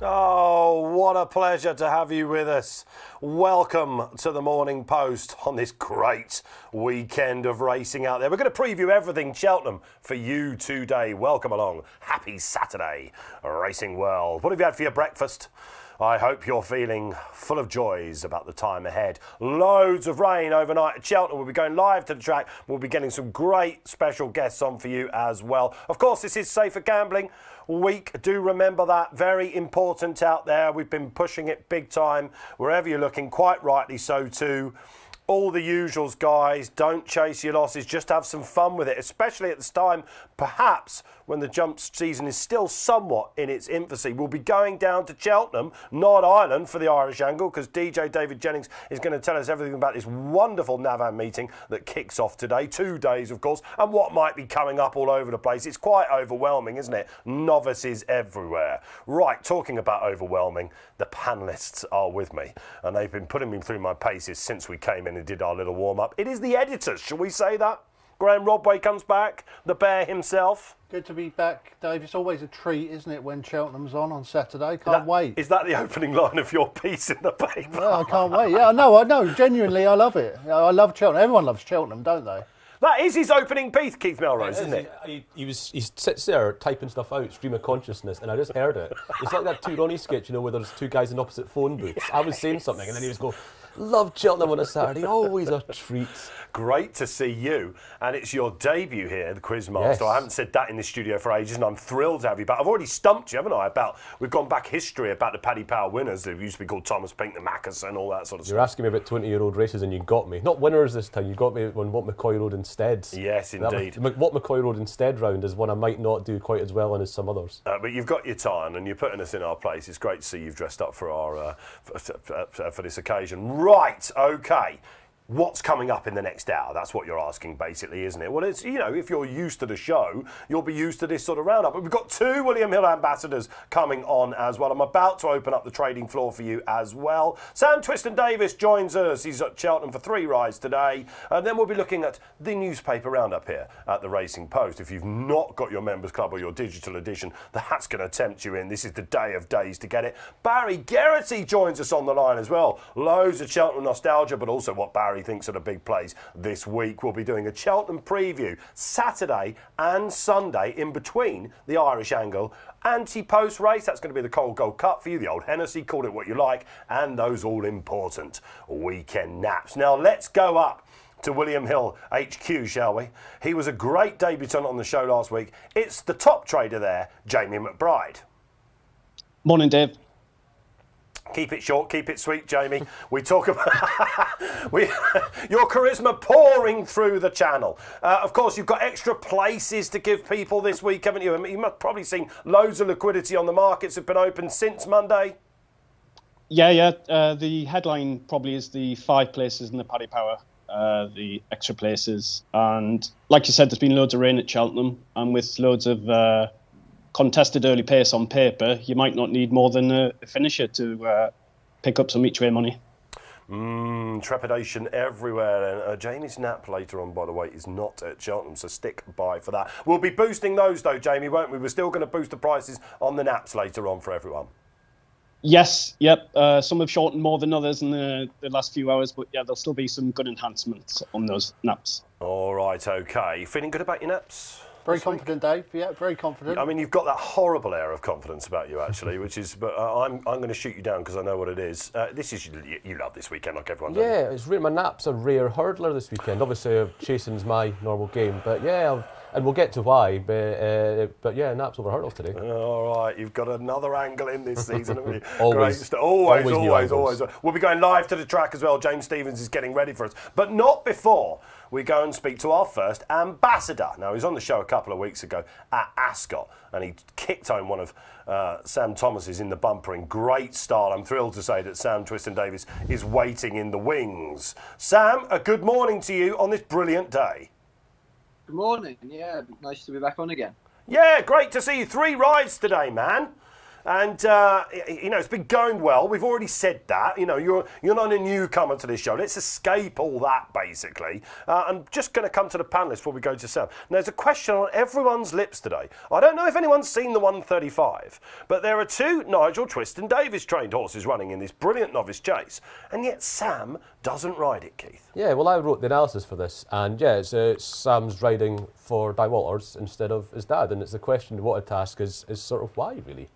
Oh, what a pleasure to have you with us. Welcome to the Morning Post on this great weekend of racing out there. We're going to preview everything Cheltenham for you today. Welcome along. Happy Saturday, racing world. What have you had for your breakfast? I hope you're feeling full of joys about the time ahead. Loads of rain overnight at Cheltenham. We'll be going live to the track. We'll be getting some great special guests on for you as well. Of course, this is Safer Gambling Week. Do remember that. Very important out there. We've been pushing it big time. Wherever you're looking, quite rightly so too. All the usuals, guys. Don't chase your losses. Just have some fun with it, especially at this time, perhaps when the jump season is still somewhat in its infancy. We'll be going down to Cheltenham, not Ireland, for the Irish Angle, because DJ David Jennings is going to tell us everything about this wonderful Navan meeting that kicks off today. 2 days, of course, and what might be coming up all over the place. It's quite overwhelming, isn't it? Novices everywhere. Right, talking about overwhelming, the panellists are with me, and they've been putting me through my paces since we came in and did our little warm-up. It is the editors, shall we say that? Graeme Rodway comes back, the bear himself. Good to be back, Dave. It's always a treat, isn't it, when Cheltenham's on Saturday? Can't wait. Is that the opening line of your piece in the paper? Well, I can't wait. Yeah, I know. Genuinely, I love it. I love Cheltenham. Everyone loves Cheltenham, don't they? That is his opening piece, Keith Melrose, isn't it? He sits there typing stuff out, stream of consciousness, and I just heard it. It's like that Two Ronnie sketch, where there's two guys in opposite phone booths. I was saying something, and then he was going, "Love Cheltenham on a Saturday, always a treat." Great to see you, and it's your debut here, the Quizmaster. Yes. I haven't said that in the studio for ages, and I'm thrilled to have you back. I've already stumped you, haven't I? We've gone back history about the Paddy Power winners. They used to be called Thomas Pink, the Maccas, and all that sort of stuff. You're asking me about 20-year-old races, and you got me. Not winners this time. You got me on what McCoy Road instead. Yes, indeed. What McCoy Road instead round is one I might not do quite as well on as some others. But you've got your time, and you're putting us in our place. It's great to see you've dressed up for our for this occasion. Right, okay. What's coming up in the next hour? That's what you're asking, basically, isn't it? Well, it's, if you're used to the show, you'll be used to this sort of roundup. But we've got 2 William Hill ambassadors coming on as well. I'm about to open up the trading floor for you as well. Sam Twiston Davies joins us. He's at Cheltenham for 3 rides today. And then we'll be looking at the newspaper roundup here at the Racing Post. If you've not got your members club or your digital edition, that's going to tempt you in. This is the day of days to get it. Barry Geraghty joins us on the line as well. Loads of Cheltenham nostalgia, but also what Barry thinks of the big plays this week. We'll be doing a Cheltenham preview Saturday and Sunday in between the Irish Angle anti-post race. That's going to be the Cold Gold Cup for you, the old Hennessy, call it what you like, and those all-important weekend naps. Now let's go up to William Hill HQ, shall we? He was a great debutant on the show last week. It's the top trader there, Jamie McBride. Morning, Dave. Keep it short, keep it sweet, Jamie. We talk about your charisma pouring through the channel. Of course, you've got extra places to give people this week, haven't you? I mean, you've probably seen loads of liquidity on the markets have been open since Monday. Yeah. The headline probably is the 5 places in the Paddy Power, the extra places. And like you said, there's been loads of rain at Cheltenham, and with loads of contested early pace on paper, you might not need more than a finisher to pick up some each-way money. Trepidation everywhere. And Jamie's nap later on, by the way, is not at Cheltenham, so stick by for that. We'll be boosting those, though, Jamie, won't we? We're still going to boost the prices on the naps later on for everyone. Yes, yep. Some have shortened more than others in the last few hours, but yeah, there'll still be some good enhancements on those naps. All right, okay. You feeling good about your naps? Very confident, Dave. Yeah, very confident. I mean, you've got that horrible air of confidence about you, actually, which is. But I'm going to shoot you down because I know what it is. This is you love this weekend, like everyone does. Yeah, it's my nap's a rare hurdler this weekend. Obviously, chasing's my normal game, but yeah, and we'll get to why. But yeah, naps over hurdles today. All right, you've got another angle in this season, haven't you? Always. Great. Always. We'll be going live to the track as well. James Stevens is getting ready for us, but not before we go and speak to our first ambassador. Now, he was on the show a couple of weeks ago at Ascot, and he kicked home one of Sam Thomas's in the bumper in great style. I'm thrilled to say that Sam Twiston Davies is waiting in the wings. Sam, a good morning to you on this brilliant day. Good morning. Yeah, nice to be back on again. Yeah, great to see you. 3 rides today, man. And, it's been going well. We've already said that. You're not a newcomer to this show. Let's escape all that, basically. I'm just going to come to the panellists before we go to Sam. Now, there's a question on everyone's lips today. I don't know if anyone's seen the 135, but there are two Nigel Twiston Davies trained horses running in this brilliant novice chase. And yet Sam doesn't ride it, Keith. Yeah, well, I wrote the analysis for this, and yeah, it's Sam's riding for Di Walters instead of his dad, and it's the question we wanted to ask is sort of why, really?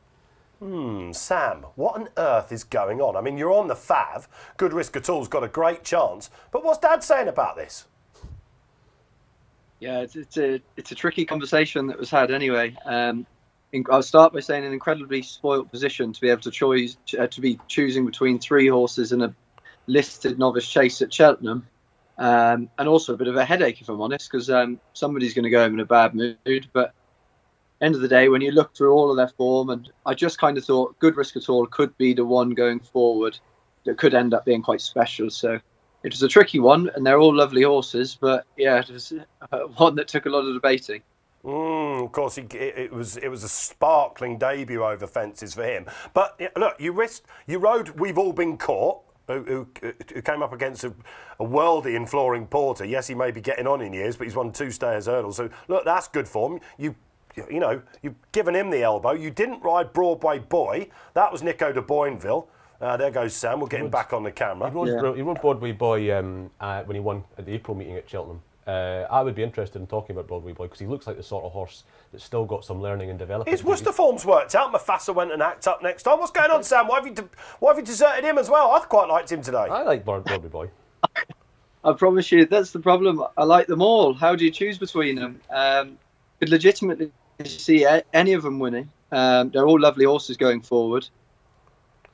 Sam, what on earth is going on? I mean, you're on the Fav. Good Risk at All's got a great chance. But what's Dad saying about this? Yeah, it's a tricky conversation that was had anyway. I'll start by saying an incredibly spoilt position to be able to choose to be choosing between three horses in a listed novice chase at Cheltenham, and also a bit of a headache, if I'm honest, because somebody's going to go home in a bad mood. But end of the day, when you look through all of their form, and I just kind of thought Good Risk at All could be the one going forward that could end up being quite special. So it was a tricky one, and they're all lovely horses, but yeah, it was one that took a lot of debating. Of course, it was a sparkling debut over fences for him. But look, you rode We've All Been Caught, who came up against a worldie in Flooring Porter. Yes, he may be getting on in years, but he's won 2 Stayers hurdles. So look, that's good form. You've given him the elbow. You didn't ride Broadway Boy. That was Nico de Boinville. There goes Sam. We'll get him back on the camera. He rode Broadway Boy when he won at the April meeting at Cheltenham. I would be interested in talking about Broadway Boy because he looks like the sort of horse that's still got some learning and development. His Worcester form's worked out. Mufasa went and act up next time. What's going on, Sam? Why have you deserted him as well? I quite liked him today. I like Broadway Boy. I promise you, that's the problem. I like them all. How do you choose between them? Could legitimately see any of them winning. They're all lovely horses going forward.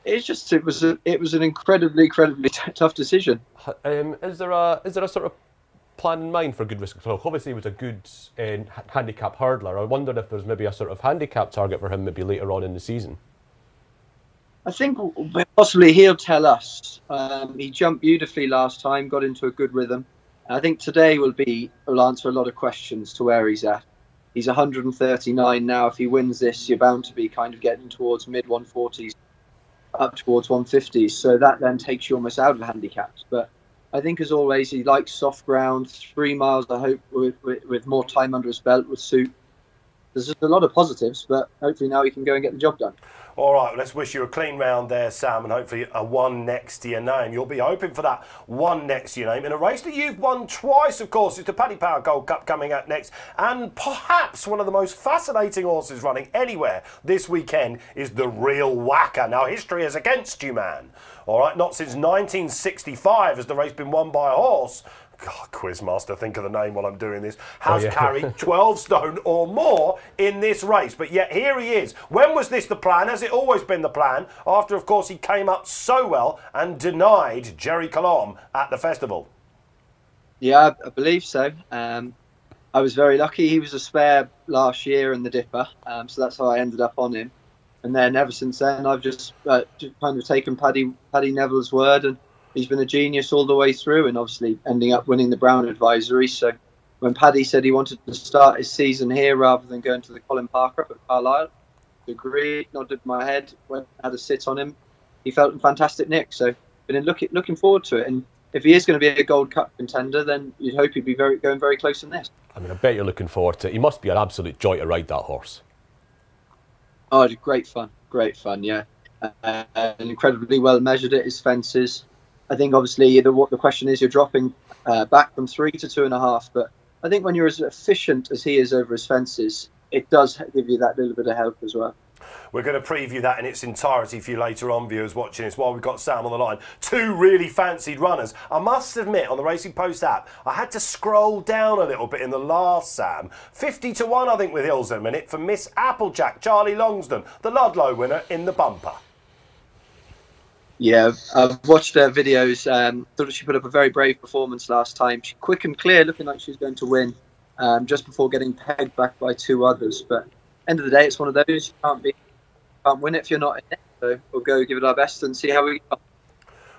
It was an incredibly tough decision. Is there a sort of plan in mind for Good Risk at All? Obviously, he was a good handicap hurdler. I wondered if there's maybe a sort of handicap target for him maybe later on in the season. I think possibly he'll tell us. He jumped beautifully last time, got into a good rhythm. I think today will answer a lot of questions to where he's at. He's 139 now. If he wins this, you're bound to be kind of getting towards mid 140s, up towards 150s. So that then takes you almost out of handicaps. But I think, as always, he likes soft ground. 3 miles, I hope, with more time under his belt would suit. There's just a lot of positives, but hopefully now he can go and get the job done. All right, well, let's wish you a clean round there, Sam, and hopefully a 1 next to your name. You'll be hoping for that 1 next to your name in a race that you've won twice, of course. It's the Paddy Power Gold Cup coming up next, and perhaps one of the most fascinating horses running anywhere this weekend is the Real Whacker. Now, history is against you, man. All right, not since 1965 has the race been won by a horse. God, Quizmaster, think of the name while I'm doing this, has carried 12 stone or more in this race. But yet here he is. When was this the plan? Has it always been the plan? After, of course, he came up so well and denied Jerry Colomb at the festival. Yeah, I believe so. I was very lucky. He was a spare last year in the Dipper, so that's how I ended up on him. And then ever since then, I've just kind of taken Paddy Neville's word, and he's been a genius all the way through, and obviously ending up winning the Brown Advisory. So when Paddy said he wanted to start his season here rather than going to the Colin Parker up at Carlisle, agreed, nodded my head, went had a sit on him. He felt in fantastic nick. So been looking forward to it. And if he is going to be a Gold Cup contender, then you'd hope he'd be going very close in this. I mean, I bet you're looking forward to it. He must be an absolute joy to ride that horse. Oh, great fun, yeah. And incredibly well measured at his fences. I think obviously the question is you're dropping back from 3 to 2.5, but I think when you're as efficient as he is over his fences, it does give you that little bit of help as well. We're going to preview that in its entirety for you later on, viewers watching this, while we've got Sam on the line. 2 really fancied runners. I must admit, on the Racing Post app, I had to scroll down a little bit in the last, Sam. 50 to 1, I think, with Hills in a minute, for Miss Applejack, Charlie Longsdon, the Ludlow winner in the bumper. Yeah, I've watched her videos. Thought she put up a very brave performance last time. She quick and clear, looking like she was going to win, just before getting pegged back by 2 others. But end of the day, it's one of those. You can't win it if you're not in it. So we'll go give it our best and see how we go.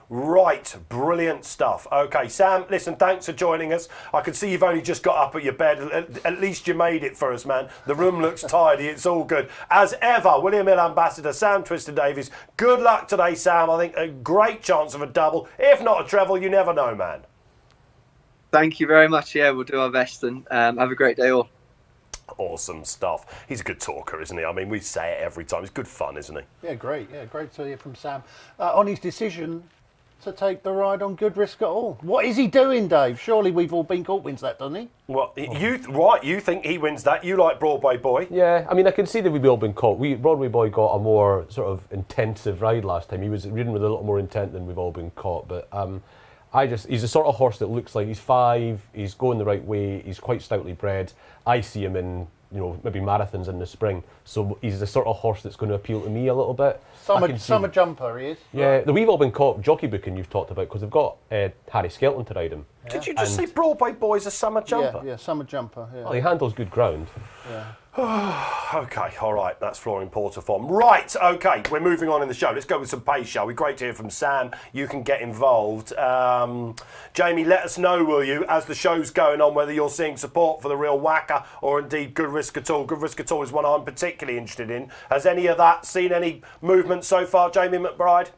Right, brilliant stuff. Okay, Sam, listen, thanks for joining us. I can see you've only just got up at your bed. At least you made it for us, man. The room looks tidy. It's all good. As ever, William Hill Ambassador, Sam Twiston Davies. Good luck today, Sam. I think a great chance of a double. If not a treble, you never know, man. Thank you very much. Yeah, we'll do our best, and have a great day all. Awesome stuff. He's a good talker, isn't he? I mean, we say it every time. It's good fun, isn't he? Yeah, great. Yeah, great to hear from Sam. On his decision to take the ride on Good Risk at All. What is he doing, Dave? Surely we've all been caught wins that, doesn't he? Well, you think he wins that? You like Broadway Boy? Yeah, I mean, I can see that we've all been caught. Broadway Boy got a more sort of intensive ride last time. He was ridden with a little more intent than we've all been caught. But he's the sort of horse that looks like he's 5, he's going the right way, he's quite stoutly bred. I see him in, maybe marathons in the spring. So he's the sort of horse that's going to appeal to me a little bit. Summer jumper, he is. Yeah, the We've All Been Caught jockey booking you've talked about, because they've got Harry Skelton to ride him. Yeah. Did you just say Broadway Boy's a summer jumper? Yeah, summer jumper. Yeah. Well, he handles good ground. Yeah. Okay, all right, that's Flooring Porter form. Right, okay, we're moving on in the show. Let's go with some pace, shall we? Great to hear from Sam. You can get involved. Jamie, let us know, will you, as the show's going on, whether you're seeing support for the Real Whacker or indeed Good Risk at All. Good Risk at All is one I'm particularly interested in. Has any of that seen any movement so far, Jamie McBride?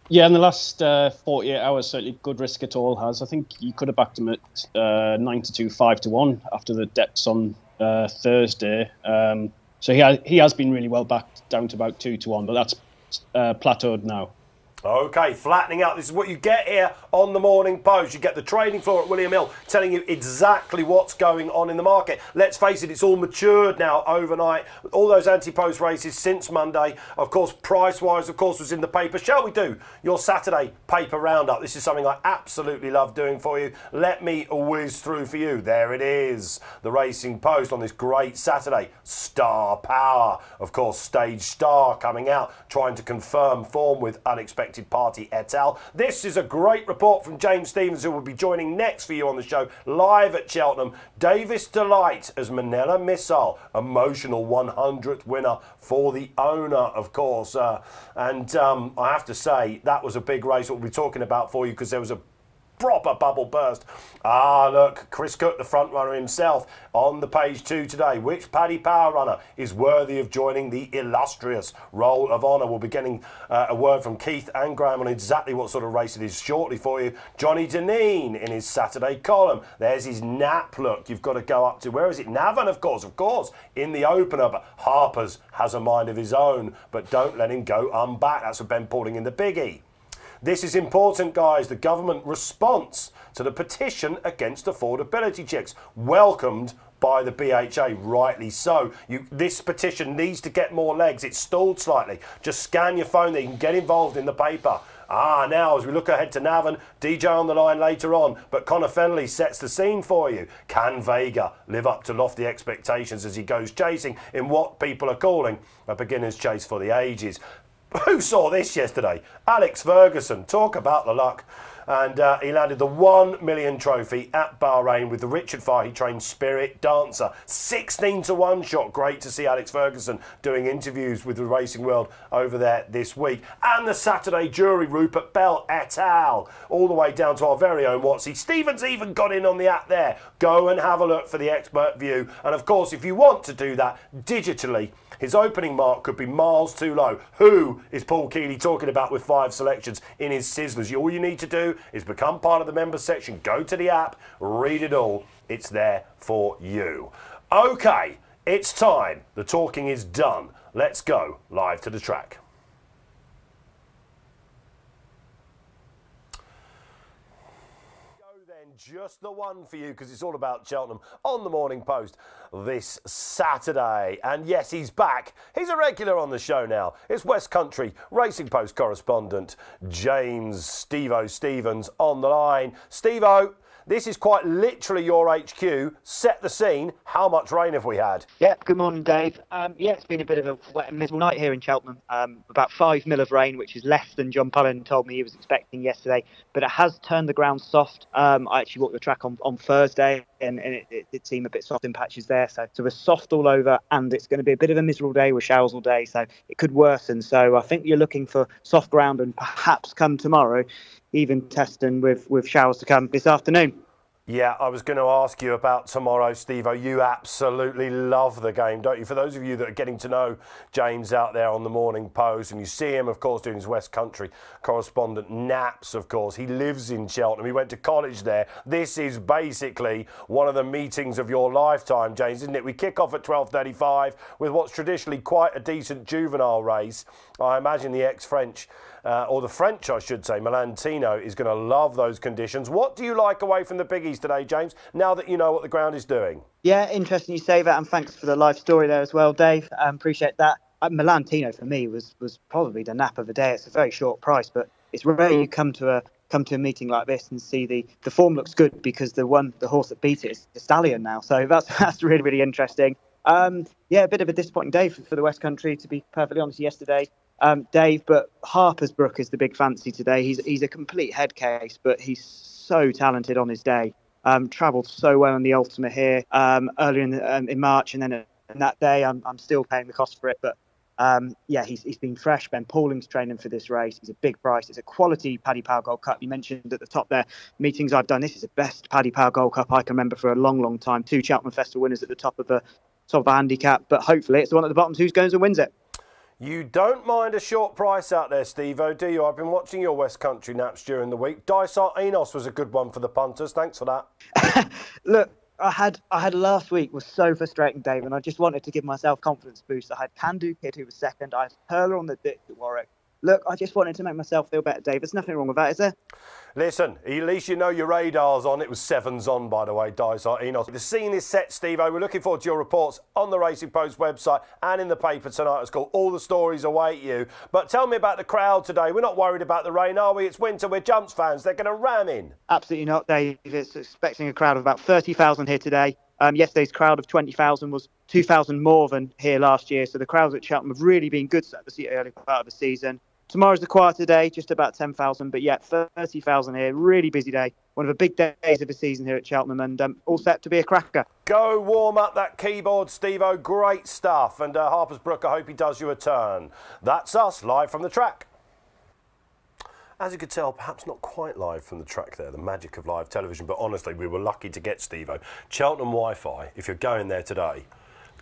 Yeah, in the last 48 hours, certainly Good Risk at All has. I think you could have backed him at 9-2, 5-1 after the depths on Thursday. So he has been really well backed down to about 2-1, but that's plateaued now. Okay, flattening out. This is what you get here on the Morning Post. You get the trading floor at William Hill telling you exactly what's going on in the market. Let's face it, it's all matured now overnight. All those anti-post races since Monday. Of course, price-wise, of course, was in the paper. Shall we do your Saturday paper roundup? This is something I absolutely love doing for you. Let me whiz through for you. There it is. The Racing Post on this great Saturday. Star Power. Of course, Stage Star coming out, trying to confirm form with Unexpected Party et al. This is a great report from James Stevens, who will be joining next for you on the show live at Cheltenham. Davis Delight as Manila Missile, emotional 100th winner for the owner, of course. I have to say, that was a big race we'll be talking about for you, because there was a proper bubble burst. Look, Chris Cook, the front runner himself, on the page 2 today. Which Paddy Power runner is worthy of joining the illustrious Roll of Honour? We'll be getting a word from Keith and Graeme on exactly what sort of race it is shortly for you. Johnny Deneen in his Saturday column. There's his nap look. You've got to go up to, where is it? Navan, of course, in the opener. But Harper's has a mind of his own, but don't let him go unbacked. That's what Ben Pauling in the biggie. This is important, guys. The government response to the petition against affordability checks, welcomed by the BHA, rightly so. This petition needs to get more legs. It's stalled slightly. Just scan your phone there. You can get involved in the paper. Now, as we look ahead to Navan, DJ on the line later on, but Conor Fennelly sets the scene for you. Can Vega live up to lofty expectations as he goes chasing in what people are calling a beginner's chase for the ages? Who saw this yesterday? Alex Ferguson. Talk about the luck. And he landed the 1 million trophy at Bahrain with the Richard Fahey-trained Spirit Dancer. 16-1 shot. Great to see Alex Ferguson doing interviews with the racing world over there this week. And the Saturday jury, Rupert Bell et al. All the way down to our very own Watsy. Stevens even got in on the app there. Go and have a look for the expert view. And of course, if you want to do that digitally, his opening mark could be miles too low. Who is Paul Keeley talking about with 5 selections in his Sizzlers? All you need to do is become part of the members section. Go to the app, read it all. It's there for you. Okay, it's time. The talking is done. Let's go live to the track. Just the one for you, because it's all about Cheltenham on the Morning Post this Saturday. And yes, he's back. He's a regular on the show now. It's West Country Racing Post correspondent James Steve-O Stevens on the line. Steve-O, this is quite literally your HQ. Set the scene. How much rain have we had? Yeah, good morning, Dave. It's been a bit of a wet and miserable night here in Cheltenham. About 5 mil of rain, which is less than John Cullen told me he was expecting yesterday. But it has turned the ground soft. I actually walked the track on Thursday, and it did seem a bit soft in patches there. So we're soft all over, and it's going to be a bit of a miserable day with showers all day. So it could worsen. So I think you're looking for soft ground, and perhaps come tomorrow, even Twiston with showers to come this afternoon. Yeah, I was going to ask you about tomorrow, Steve-O. You absolutely love the game, don't you? For those of you that are getting to know James out there on the Morning Post, and you see him, of course, doing his West Country correspondent naps, of course. He lives in Cheltenham. He went to college there. This is basically one of the meetings of your lifetime, James, isn't it? We kick off at 12:35 with what's traditionally quite a decent juvenile race. I imagine the ex-French, or the French, I should say, Melantino, is going to love those conditions. What do you like away from the biggies today, James, now that you know what the ground is doing? Yeah, interesting you say that, and thanks for the live story there as well, Dave. Appreciate that. Melantino for me was probably the nap of the day. It's a very short price, but it's rare you come to a meeting like this and see the form looks good, because the horse that beat it is the Stallion now. So that's really, really interesting. A bit of a disappointing day for the West Country, to be perfectly honest, yesterday. Dave, but Harper's Brook is the big fancy today. He's a complete head case, but he's so talented on his day. Travelled so well in the Ultimate here earlier in March, and then in that day I'm still paying the cost for it. But he's been fresh. Ben Pauling's training for this race. He's a big price. It's a quality Paddy Power Gold Cup. You mentioned at the top there, meetings I've done. This is the best Paddy Power Gold Cup I can remember for a long, long time. 2 Cheltenham Festival winners at the top of the handicap, but hopefully it's the one at the bottom who goes and wins it. You don't mind a short price out there, Steve-O, do you? I've been watching your West Country naps during the week. Dysart Enos was a good one for the punters. Thanks for that. Look, I had last week was so frustrating, Dave, and I just wanted to give myself confidence boost. I had Can Do Kid, who was second. I had Hurler on the ditch at Warwick. Look, I just wanted to make myself feel better, Dave. There's nothing wrong with that, is there? Listen, at least you know your radar's on. It was 7s on, by the way, Dysart Enos. The scene is set, Steve-O. We're looking forward to your reports on the Racing Post website and in the paper tonight. It's called All the Stories Await You. But tell me about the crowd today. We're not worried about the rain, are we? It's winter. We're Jumps fans. They're going to ram in. Absolutely not, Dave. It's expecting a crowd of about 30,000 here today. Yesterday's crowd of 20,000 was 2,000 more than here last year. So the crowds at Cheltenham have really been good at the early part of the season. Tomorrow's the quieter day, just about 10,000, but 30,000 here. Really busy day. One of the big days of the season here at Cheltenham, and all set to be a cracker. Go warm up that keyboard, Steve-O. Great stuff. And Harper's Brook, I hope he does you a turn. That's us, live from the track. As you could tell, perhaps not quite live from the track there, the magic of live television, but honestly, we were lucky to get Steve-O. Cheltenham Wi-Fi, if you're going there today,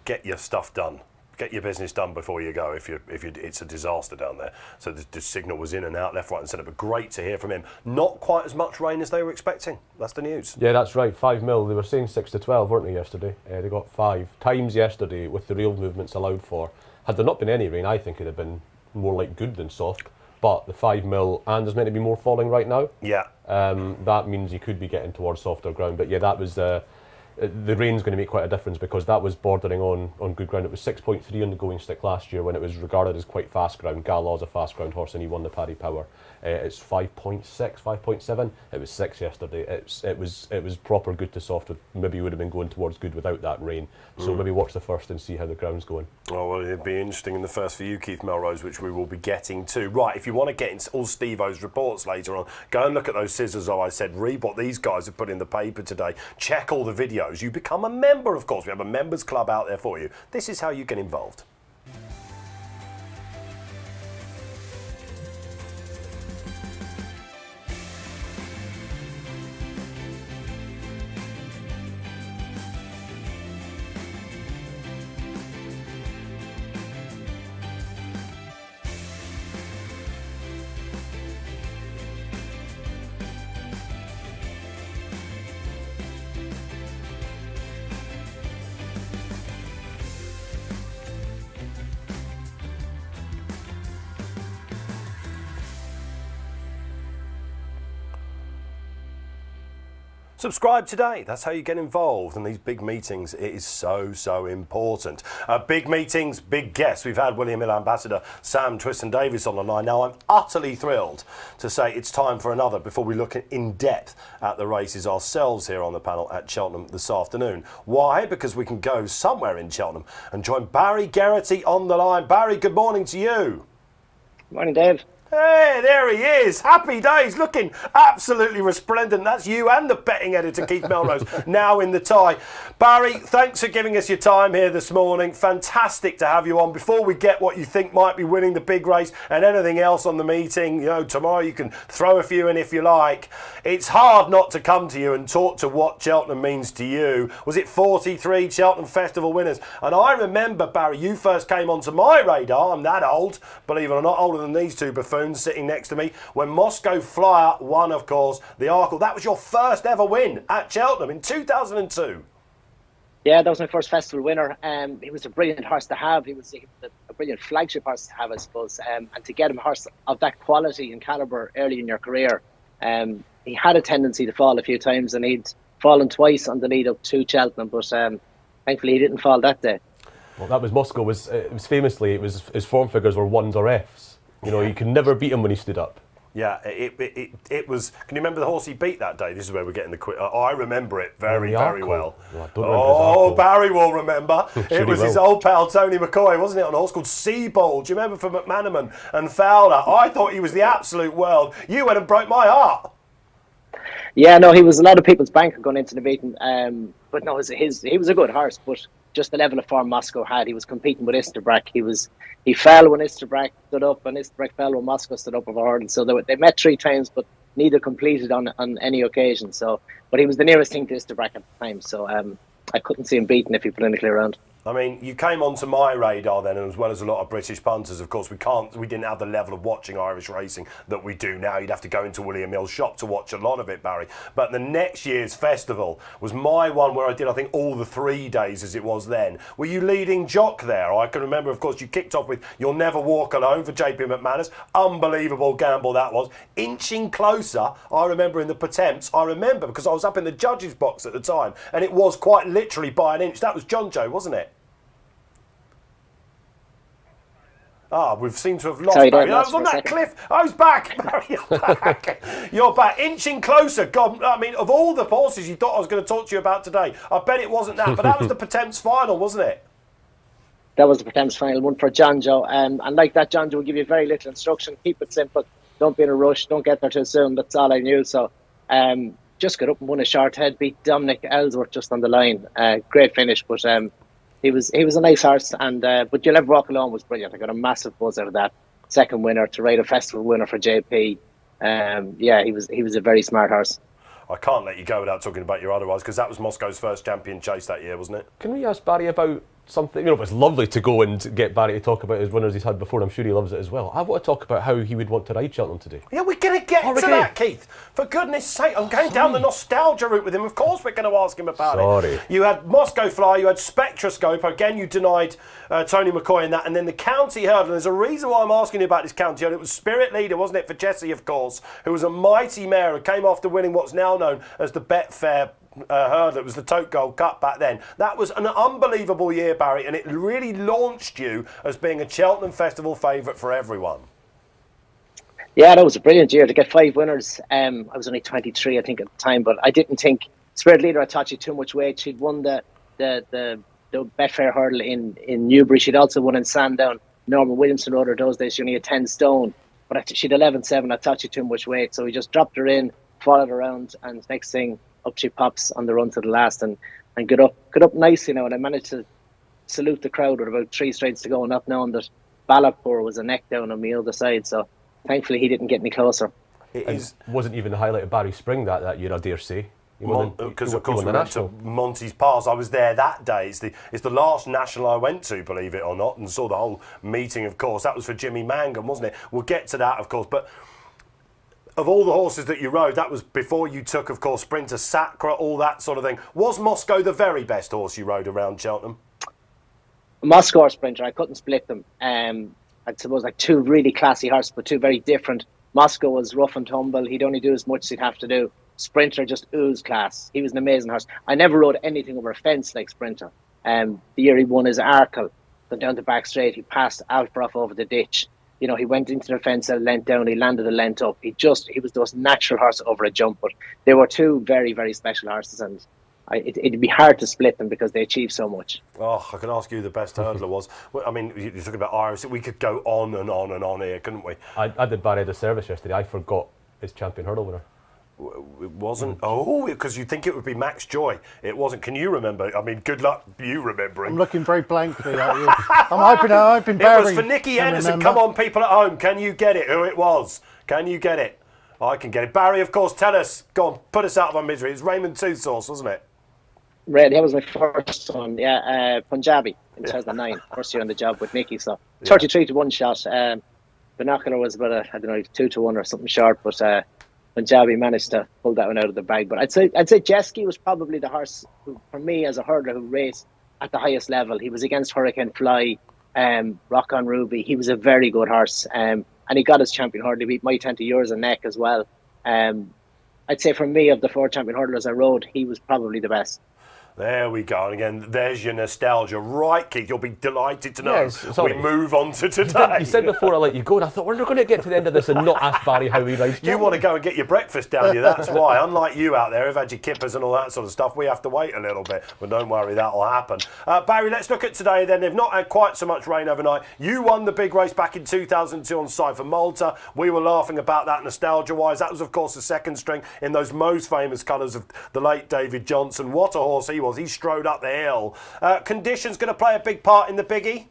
get your stuff done. Get your business done before you go if it's a disaster down there. So the signal was in and out, left, right and centre, but great to hear from him. Not quite as much rain as they were expecting. That's the news. Yeah, that's right, 5 mil. They were saying 6 to 12, weren't they, yesterday? They got 5 times yesterday with the real movements allowed for. Had there not been any rain, I think it'd have been more like good than soft. But the 5 mil, and there's meant to be more falling right now. Yeah. That means you could be getting towards softer ground. But that was... the rain's going to make quite a difference, because that was bordering on good ground. It was 6.3 on the going stick last year when it was regarded as quite fast ground. Galaw's a fast ground horse and he won the Paddy Power. It's 5.6, 5.7. It was 6 yesterday. It was proper good to soft. Maybe would have been going towards good without that rain. So maybe watch the first and see how the ground's going. Oh, well, it'd be interesting in the first for you, Keith Melrose, which we will be getting to. Right, if you want to get into all Steve-O's reports later on, go and look at those scissors, I said. Read what these guys have put in the paper today. Check all the videos. You become a member, of course. We have a members club out there for you. This is how you get involved. Subscribe today. That's how you get involved in these big meetings. It is so important. Big meetings, big guests. We've had William Hill Ambassador Sam Twiston Davies on the line. Now, I'm utterly thrilled to say it's time for another before we look in depth at the races ourselves here on the panel at Cheltenham this afternoon. Why? Because we can go somewhere in Cheltenham and join Barry Geraghty on the line. Barry, good morning to you. Morning, Dave. Hey, there he is. Happy days, looking absolutely resplendent. That's you and the betting editor, Keith Melrose, now in the tie. Barry, thanks for giving us your time here this morning. Fantastic to have you on. Before we get what you think might be winning the big race and anything else on the meeting, tomorrow you can throw a few in if you like. It's hard not to come to you and talk to what Cheltenham means to you. Was it 43 Cheltenham Festival winners? And I remember, Barry, you first came onto my radar. I'm that old, believe it or not, older than these two buffoons sitting next to me, when Moscow Flyer won, of course, the Arkle. That was your first ever win at Cheltenham in 2002. Yeah, that was my first festival winner. He was a brilliant horse to have. He was a brilliant flagship horse to have, I suppose. And to get him a horse of that quality and calibre early in your career, he had a tendency to fall a few times, and he'd fallen twice on the lead up to Cheltenham, but thankfully he didn't fall that day. Well, that was Moscow. It was famously, his form figures were 1s or Fs. You could never beat him when he stood up. Yeah, it was. Can you remember the horse he beat that day? This is where we're getting the quick. I remember it very well. Well, Barry will remember. It was his will. old pal Tony McCoy, wasn't it? On a horse called Seaball. Do you remember from McManaman and Fowler? I thought he was the absolute world. You went and broke my heart. Yeah, no, he was a lot of people's banker going into the meeting. But no, he was a good horse, but just the level of form Moscow had. He was competing with Isterbrack. He fell when Isterbrack stood up, and Isterbrack fell when Moscow stood up over hurdle. So they met 3 times, but neither completed on any occasion. So, but he was the nearest thing to Isterbrack at the time. So I couldn't see him beaten if he put in a clear round. I mean, you came onto my radar then, and as well as a lot of British punters. Of course, we didn't have the level of watching Irish racing that we do now. You'd have to go into William Hill's shop to watch a lot of it, Barry. But the next year's festival was my one where I did, I think, all the 3 days as it was then. Were you leading jock there? I can remember, of course, you kicked off with You'll Never Walk Alone for JP McManus. Unbelievable gamble that was. Inching closer, I remember in the Potemps. I remember because I was up in the judges' box at the time, and it was quite literally by an inch. That was John Joe, wasn't it? We've seemed to have lost Barry. I was on that cliff. I was back. Barry, you're back. You're back. Inching closer. God, I mean, of all the horses you thought I was going to talk to you about today, I bet it wasn't that. But that was the Potemps final, wasn't it? That was the Potemps final, one for John Joe. And like that, John Joe will give you very little instruction. Keep it simple. Don't be in a rush. Don't get there too soon. That's all I knew. So just got up and won a short head. Beat Dominic Ellsworth just on the line. Great finish, but... He was a nice horse, and but You'll Never Walk Alone was brilliant. I got a massive buzz out of that. Second winner to ride a festival winner for JP. He was a very smart horse. I can't let you go without talking about your otherwise, because that was Moscow's first champion chase that year, wasn't it? Can we ask Barry about something? It's lovely to go and get Barry to talk about his winners he's had before. I'm sure he loves it as well. I want to talk about how he would want to ride Cheltenham today. Yeah, we're going to get to that, Keith. For goodness sake, I'm going down the nostalgia route with him. Of course we're going to ask him about it. You had Moscow Flyer, you had Spectroscope. Again, you denied Tony McCoy in that. And then the county hurdle. There's a reason why I'm asking you about this county hurdle. It was Spirit Leader, wasn't it, for Jesse, of course, who was a mighty mare who came after winning what's now known as the Betfair hurdle. It was the Tote Gold Cup back then. That was an unbelievable year, Barry, and it really launched you as being a Cheltenham Festival favourite for everyone. Yeah, that was a brilliant year to get 5 winners. I was only 23, I think, at the time, but I didn't think Spirit Leader, I thought she'd too much weight. She'd won the Betfair hurdle in Newbury. She'd also won in Sandown. Norman Williamson rode her those days. She only had 10 stone, but she'd 11.7. I thought she'd too much weight, so we just dropped her in, followed around, and next thing, up she pops on the run to the last and got up nice, and I managed to salute the crowd with about 3 straights to go, not knowing that Ballapur was a neck down on the other side, so thankfully he didn't get any closer. It wasn't even the highlight of Barry Spring that year, I dare say. Because of course we went to Monty's Pass. I was there that day. It's the last national I went to, believe it or not, and saw the whole meeting, of course. That was for Jimmy Mangum, wasn't it? We'll get to that, of course, but of all the horses that you rode, that was before you took, of course, Sprinter Sacra, all that sort of thing. Was Moscow the very best horse you rode around Cheltenham? Moscow or Sprinter, I couldn't split them. I suppose like 2 really classy horses, but 2 very different. Moscow was rough and tumble. He'd only do as much as he'd have to do. Sprinter just oozed class. He was an amazing horse. I never rode anything over a fence like Sprinter. The year he won his Arkle, went down the back straight, he passed Alfroth over the ditch. You know, he went into the fence a length down, he landed a length up. He was the most natural horse over a jump. But they were two very, very special horses, and it'd be hard to split them because they achieved so much. Oh, I could ask you who the best hurdler was. Well, I mean, you're talking about Iris. We could go on and on and on here, couldn't we? I did Barry the service yesterday. I forgot his champion hurdle winner. It wasn't. Oh, because you think it would be Max Joy. It wasn't. Can you remember? I mean, good luck you remembering. I'm looking very blankly at you. I'm hoping Barry. It was for Nicky Henderson. Come on, people at home. Can you get it? Who it was? Can you get it? I can get it. Barry, of course, tell us. Go on, put us out of our misery. It was Raymond Toothsauce, wasn't it? Red, that was my first one. Yeah, Punjabi in 2009. First year on the job with Nicky. So 33 to 1 shot. Binocular was about 2 to 1 or something short, but Punjabi managed to pull that one out of the bag. But I'd say Jesky was probably the horse who, for me as a hurdler, who raced at the highest level. He was against Hurricane Fly, Rock on Ruby. He was a very good horse, and he got his champion hurdle. He beat My 20 Years and Neck as well. I'd say for me, of the 4 champion hurdlers I rode, he was probably the best. There we go. And again, there's your nostalgia. Right, Keith, you'll be delighted to know we move on to today. You said before I let you go, and I thought, we're not going to get to the end of this and not ask Barry how he rides. You want to go and get your breakfast down here, that's why. Unlike you out there who've had your kippers and all that sort of stuff, we have to wait a little bit. But don't worry, that'll happen. Barry, let's look at today then. They've not had quite so much rain overnight. You won the big race back in 2002 on Cypher Malta. We were laughing about that nostalgia-wise. That was, of course, the second string in those most famous colours of the late David Jennings. What a horse he was. He strode up the hill. Conditions going to play a big part in the biggie?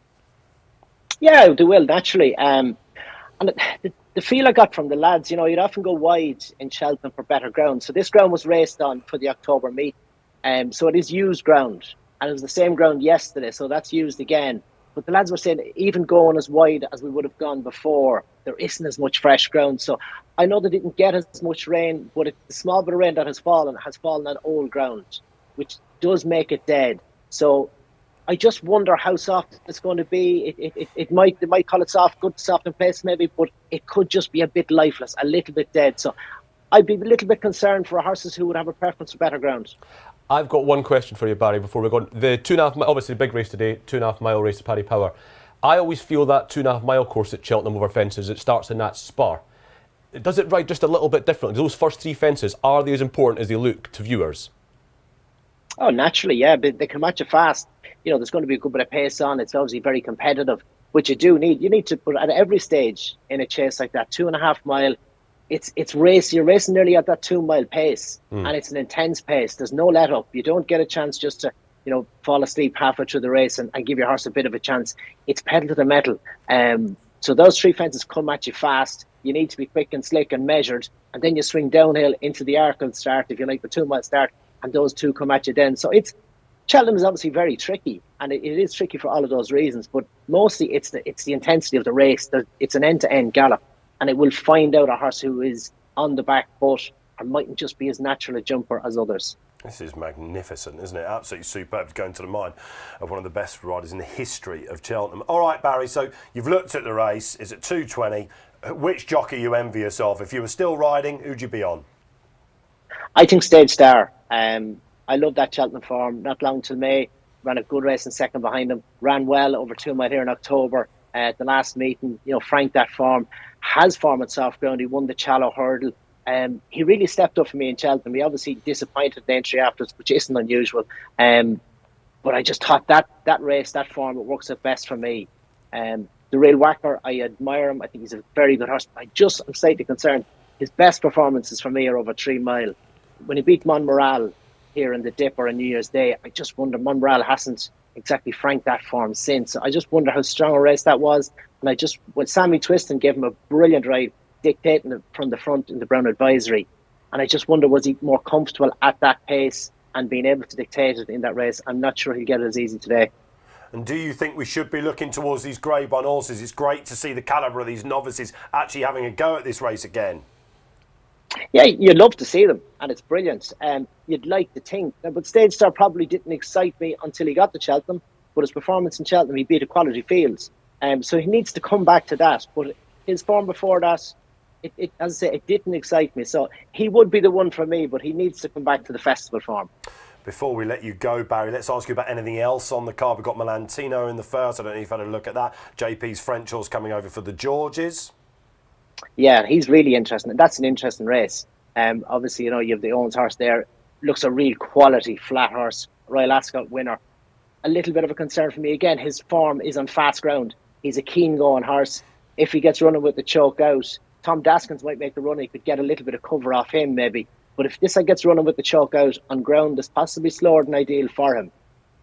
Yeah, they will, naturally. And the feel I got from the lads, you know, you'd often go wide in Cheltenham for better ground. So this ground was raced on for the October meet. So it is used ground. And it was the same ground yesterday, so that's used again. But the lads were saying, even going as wide as we would have gone before, there isn't as much fresh ground. So I know they didn't get as much rain, but the small bit of rain that has fallen on old ground, which does make it dead. So I just wonder how soft it's going to be. They might call it soft, good soft in place maybe, but it could just be a bit lifeless, a little bit dead. So I'd be a little bit concerned for horses who would have a preference for better ground. I've got one question for you, Barry, before we go on. The 2.5 mile, obviously the big race today, 2.5 mile race to Paddy Power. I always feel that 2.5 mile course at Cheltenham over fences, it starts in that spur. Does it ride just a little bit differently? Those first 3 fences, are they as important as they look to viewers? Oh, naturally, yeah, but they can match it fast. You know, there's going to be a good bit of pace on. It's obviously very competitive, which you do need. You need to put at every stage in a chase like that, 2.5 mile. It's race. You're racing nearly at that 2 mile pace, and it's an intense pace. There's no let up. You don't get a chance just to, you know, fall asleep halfway through the race and give your horse a bit of a chance. It's pedal to the metal. So those 3 fences come at you fast. You need to be quick and slick and measured, and then you swing downhill into the Arkle start, if you like, the 2 mile start. And those 2 come at you then. So Cheltenham is obviously very tricky, and it is tricky for all of those reasons. But mostly it's the intensity of the race. It's an end-to-end gallop, and it will find out a horse who is on the back foot or mightn't just be as natural a jumper as others. This is magnificent, isn't it? Absolutely superb, going to the mind of one of the best riders in the history of Cheltenham. All right, Barry, so you've looked at the race. Is it 2:20? Which jockey are you envious of? If you were still riding, who'd you be on? I think Stage Star. I love that Cheltenham form. Not long till May, ran a good race in second behind him. Ran well over 2 mile here in October. At the last meeting, you know, franked that form. Has form at soft ground. He won the Challow Hurdle. He really stepped up for me in Cheltenham. He obviously disappointed the entry afterwards, which isn't unusual. But I just thought that race, that form, it works out best for me. The Real Whacker, I admire him. I think he's a very good horse. I'm slightly concerned. His best performances for me are over 3 mile. When he beat Monmoral here in the Dipper on New Year's Day, I just wonder, Monmoral hasn't exactly franked that form since. I just wonder how strong a race that was. And when Sammy Twiston gave him a brilliant ride, dictating it from the front in the Brown Advisory, and I just wonder, was he more comfortable at that pace and being able to dictate it in that race? I'm not sure he'll get it as easy today. And do you think we should be looking towards these Grade 1 horses? It's great to see the calibre of these novices actually having a go at this race again. Yeah, you'd love to see them, and it's brilliant. You'd like to think, but Stage Star probably didn't excite me until he got to Cheltenham. But his performance in Cheltenham, he beat a quality field. So he needs to come back to that. But his form before that, as I say, it didn't excite me. So he would be the one for me, but he needs to come back to the festival form. Before we let you go, Barry, let's ask you about anything else on the card. We've got Melantino in the first. I don't know if you've had a look at that. JP's French horse coming over for the Georges. Yeah, he's really interesting. That's an interesting race. Obviously, you have the Owens horse there. Looks a real quality flat horse. Royal Ascot winner. A little bit of a concern for me. Again, his form is on fast ground. He's a keen going horse. If he gets running with the choke out, Tom Daskins might make the run. He could get a little bit of cover off him maybe. But if this gets running with the choke out on ground that's possibly slower than ideal for him,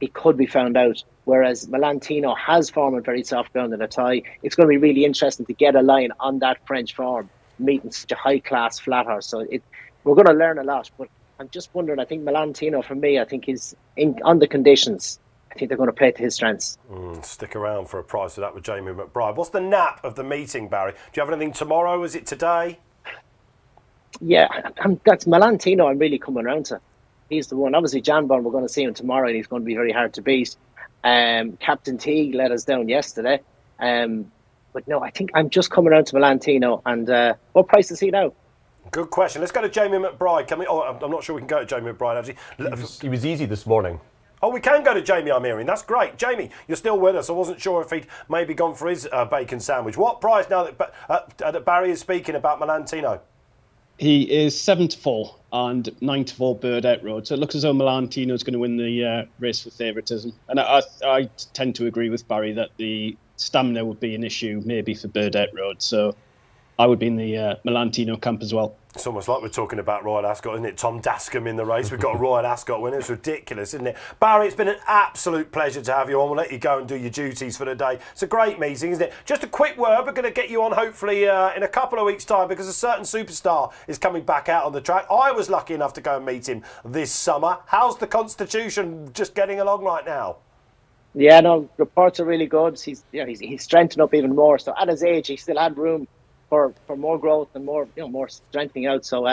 he could be found out. Whereas Melantino has form on very soft ground in a tie. It's going to be really interesting to get a line on that French form, meeting such a high-class flat horse. So we're going to learn a lot. But I'm just wondering, I think Melantino, for me, I think he's on the conditions. I think they're going to play to his strengths. Stick around for a prize for that with Jamie McBride. What's the nap of the meeting, Barry? Do you have anything tomorrow? Is it today? Yeah, that's Melantino I'm really coming around to. He's the one. Obviously, Janborn, we're going to see him tomorrow, and he's going to be very hard to beat. Captain Teague let us down yesterday. But no, I think I'm just coming around to Melantino. And what price is he now? Good question. Let's go to Jamie McBride. I'm not sure we can go to Jamie McBride, actually. He was easy this morning. Oh, we can go to Jamie, I'm hearing. That's great. Jamie, you're still with us. I wasn't sure if he'd maybe gone for his bacon sandwich. What price now that Barry is speaking about Melantino? He is 7-4 and 9-4 Burdett Road. So it looks as though Melantino is going to win the race for favouritism. And I tend to agree with Barry that the stamina would be an issue maybe for Burdett Road. So I would be in the Melantino camp as well. It's almost like we're talking about Royal Ascot, isn't it? Tom Dascombe in the race. We've got a Royal Ascot winner. It's ridiculous, isn't it? Barry, it's been an absolute pleasure to have you on. We'll let you go and do your duties for the day. It's a great meeting, isn't it? Just a quick word. We're going to get you on hopefully in a couple of weeks' time because a certain superstar is coming back out on the track. I was lucky enough to go and meet him this summer. How's the Constitution just getting along right now? Yeah, no, reports are really good. He's strengthened up even more. So at his age, he still had room for more growth and more strengthening out. So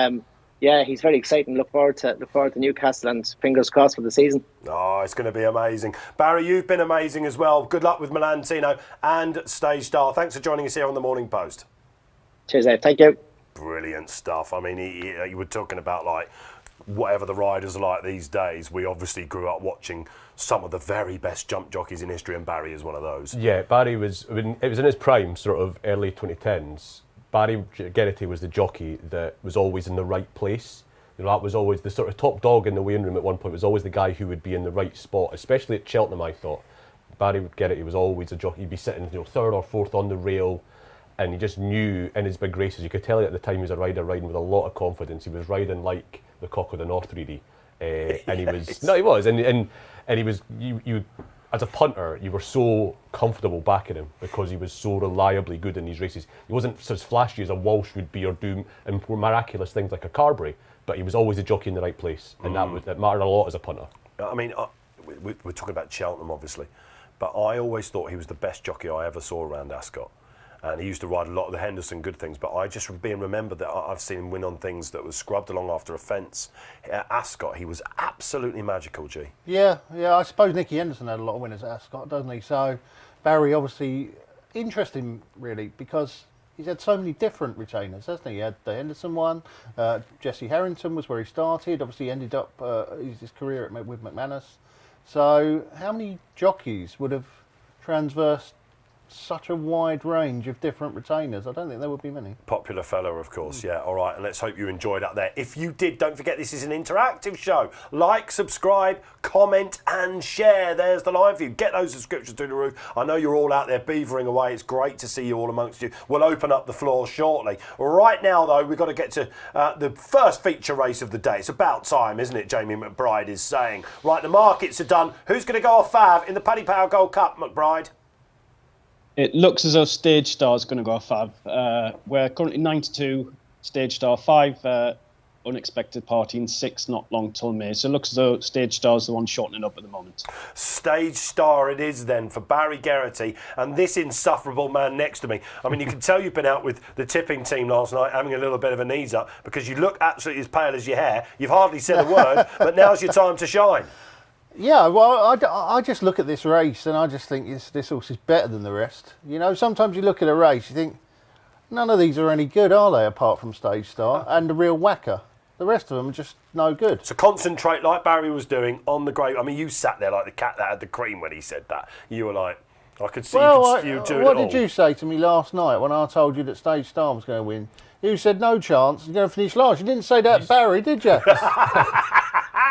he's very exciting. Look forward to Newcastle and fingers crossed for the season. Oh, it's going to be amazing. Barry, you've been amazing as well. Good luck with Melantino and Stage Star. Thanks for joining us here on the Morning Post. Cheers, Dave. Thank you. Brilliant stuff. I mean, you were talking about like whatever the riders are like these days. We obviously grew up watching some of the very best jump jockeys in history, and Barry is one of those. Yeah, Barry was in his prime, sort of early 2010s. Barry Geraghty was the jockey that was always in the right place. That was always the sort of top dog in the weighing room at one point, was always the guy who would be in the right spot, especially at Cheltenham, I thought. Barry Geraghty was always a jockey. He'd be sitting third or fourth on the rail, and he just knew in his big races, you could tell at the time he was a rider riding with a lot of confidence. He was riding like the Cock of the North, really. And he was... No, he was. And he was... You as a punter, you were so comfortable backing him because he was so reliably good in these races. He wasn't as flashy as a Walsh would be or do and miraculous things like a Carberry, but he was always a jockey in the right place, and that mattered a lot as a punter. I mean, we're talking about Cheltenham, obviously, but I always thought he was the best jockey I ever saw around Ascot. And he used to ride a lot of the Henderson good things, but I just being remembered that I've seen him win on things that was scrubbed along after a fence. At Ascot, he was absolutely magical, G. Yeah, I suppose Nicky Henderson had a lot of winners at Ascot, doesn't he? So Barry, obviously, interesting, really, because he's had so many different retainers, hasn't he? He had the Henderson one, Jesse Harrington was where he started, obviously he ended up his career with McManus. So how many jockeys would have transversed such a wide range of different retainers? I don't think there would be many. Popular fellow, of course, yeah. All right, and let's hope you enjoyed out there. If you did, don't forget this is an interactive show. Like, subscribe, comment and share. There's the live view. Get those subscriptions through the roof. I know you're all out there beavering away. It's great to see you all amongst you. We'll open up the floor shortly. Right now, though, we've got to get to the first feature race of the day. It's about time, isn't it, Jamie McBride is saying. Right, the markets are done. Who's going to go off Fav in the Paddy Power Gold Cup, McBride? It looks as though Stage Star is going to go off Fab. We're currently 9-2, Stage Star 5, Unexpected Party, and 6 Not Long Till May. So it looks as though Stage Star is the one shortening up at the moment. Stage Star it is then for Barry Geraghty and this insufferable man next to me. I mean, you can tell you've been out with the tipping team last night having a little bit of a knees up because you look absolutely as pale as your hair. You've hardly said a word, but now's your time to shine. Yeah, well, I just look at this race and I just think this horse is better than the rest. You know, sometimes you look at a race, you think, none of these are any good, are they, apart from Stage Star and the Real Whacker? The rest of them are just no good. So concentrate like Barry was doing on the Great. I mean, you sat there like the cat that had the cream when he said that. You were like, I could see you doing what it all. did you say to me last night when I told you that Stage Star was going to win? You said no chance, you're going to finish last. You didn't say that, Barry, did you?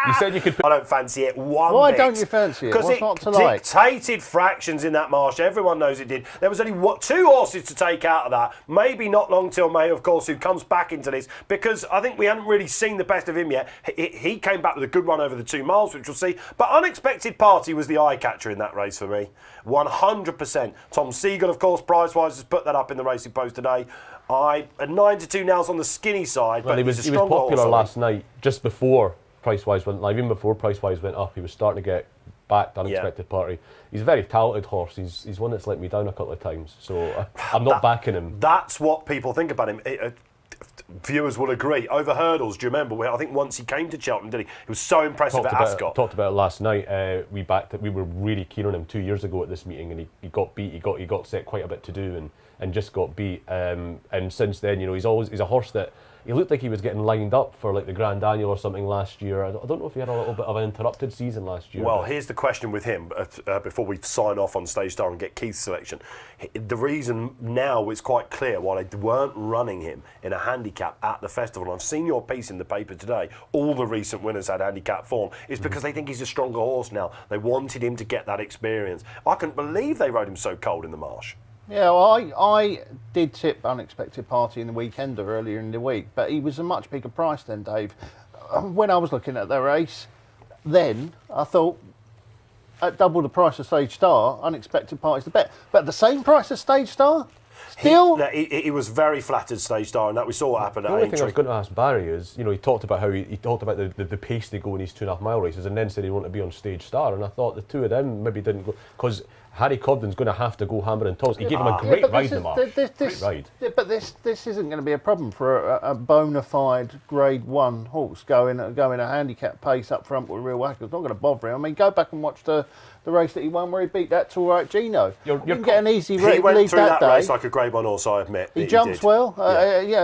You said you could. I don't fancy it one Why bit. don't you fancy it? Because What's it not to like? dictated fractions in that marsh. Everyone knows it did. There was only 2 horses to take out of that. Maybe not long till May, of course, who comes back into this. Because I think we haven't really seen the best of him yet. He came back with a good run over the 2 miles, which we'll see. But Unexpected Party was the eye-catcher in that race for me. 100%. Tom Siegel, of course, price-wise, has put that up in the Racing Post today. I 9-2 now on the skinny side. Well, but he was popular last night, just before Price-wise went live. Even before Price-wise went up, he was starting to get backed. Unexpected Party. He's a very talented horse. He's one that's let me down a couple of times. So I'm not backing him. That's what people think about him. Viewers will agree. Over hurdles, do you remember? I think once he came to Cheltenham, did he? He was so impressive at Ascot. Talked about it last night. We backed it. We were really keen on him 2 years ago at this meeting, and he got beat. He got set quite a bit to do, and just got beat. And since then, he's a horse that he looked like he was getting lined up for like the Grand Annual or something last year. I don't know if he had a little bit of an interrupted season last year. Well, here's the question with him before we sign off on Stage Star and get Keith's selection. The reason now is quite clear why they weren't running him in a handicap at the festival. And I've seen your piece in the paper today. All the recent winners had handicap form. It's because they think he's a stronger horse now. They wanted him to get that experience. I couldn't believe they rode him so cold in the marsh. Yeah, well, I did tip Unexpected Party in the Weekender earlier in the week, but he was a much bigger price than Dave. When I was looking at the race, then I thought at double the price of Stage Star, Unexpected Party's the bet. But at the same price as Stage Star? Still? He was very flattered, Stage Star, and that we saw what happened at The only thing I Aintree. was going to ask Barry is, he talked about how he talked about the pace they go in these 2.5 mile races, and then said he wanted to be on Stage Star, and I thought the two of them maybe didn't go, because Harry Cobden's going to have to go hammer and tongs. He gave him a great ride in the marsh. Great ride. Yeah, but this isn't going to be a problem for a bona fide Grade 1 horse going a handicap pace up front with Real Whacker. It's not going to bother him. I mean, go back and watch the race that he won where he beat that All Right Gino. You can get an easy He lead went through that day. race like a Grade 1 horse, I admit. He jumps did. well.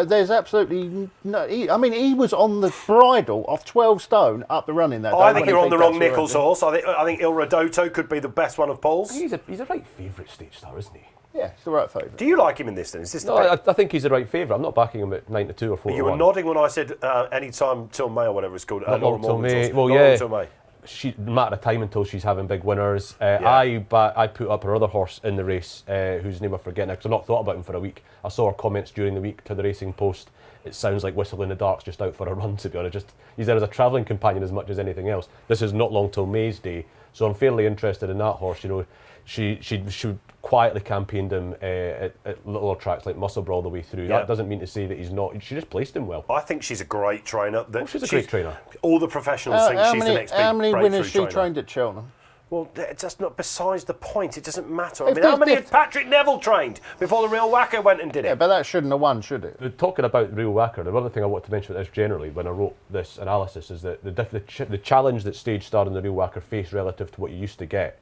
There's absolutely no. He was on the bridle off 12 stone up the running that day. I think you're on the wrong Nichols Nichols horse. I think Il Radoto could be the best one of Paul's. He's a right favourite Stage Star, isn't he? Yeah, it's the right favourite. Do you like him in this then? Is this the No, best? I think he's the right favourite. I'm not backing him at 9-2 or 4-1. You were nodding when I said any time till May or whatever it's called. Not long till May. Well, Not yeah. long till May. Matter of time until she's having big winners. I put up her other horse in the race, whose name I forget now, because I've not thought about him for a week. I saw her comments during the week to the Racing Post. It sounds like Whistle in the Dark's just out for a run, to be honest. He's there as a travelling companion as much as anything else. This is not long till May's Day, so I'm fairly interested in that horse. She quietly campaigned him at little tracks like Musselburgh all the way through. Yeah. That doesn't mean to say that he's not. She just placed him well. I think she's a great trainer. She's a great trainer. All the professionals think she's the next big How many breakthrough winners she trainer. trained at Cheltenham? Well, that's not besides the point. It doesn't matter. I mean, how many had Patrick Neville trained before the Real Whacker went and did it? Yeah, but that shouldn't have won, should it? Talking about Real Whacker, the other thing I want to mention about this generally when I wrote this analysis is that the challenge that Stage Star and the Real Whacker face relative to what you used to get.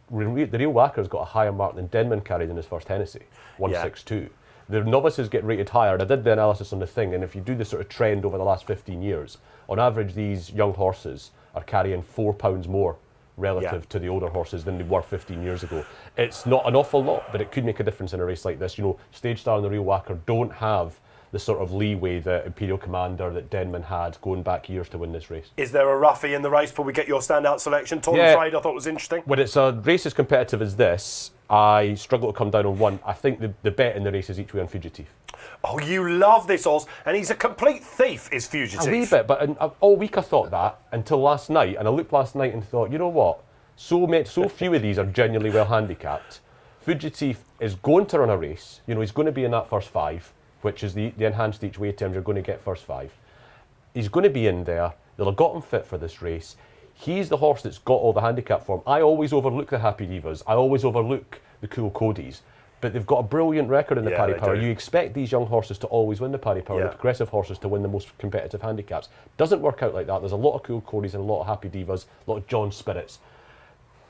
The Real Whacker's got a higher mark than Denman carried in his first Hennessy, 162. The novices get rated higher, and I did the analysis on the thing, and if you do the sort of trend over the last 15 years, on average these young horses are carrying £4 more relative to the older horses than they were 15 years ago. It's not an awful lot, but it could make a difference in a race like this. Stage Star and the Real Whacker don't have the sort of leeway that Imperial Commander that Denman had going back years to win this race. Is there a roughie in the race before we get your standout selection? Torn and Frayed I thought was interesting. When it's a race as competitive as this, I struggle to come down on one. I think the bet in the race is each way on Fugitive. Oh, you love this horse, and he's a complete thief, is Fugitive. A wee bit, but all week I thought that until last night, and I looked last night and thought, you know what? So few of these are genuinely well handicapped. Fugitive is going to run a race. He's going to be in that first 5, which is the enhanced each way terms. You're going to get first 5. He's going to be in there. They'll have got him fit for this race. He's the horse that's got all the handicap form. I always overlook the Happy Divas. I always overlook the Cool Codies. But they've got a brilliant record in the Paddy Power. You expect these young horses to always win the Paddy Power, the progressive horses to win the most competitive handicaps. Doesn't work out like that. There's a lot of Cool Codies and a lot of Happy Divas, a lot of John Spirits.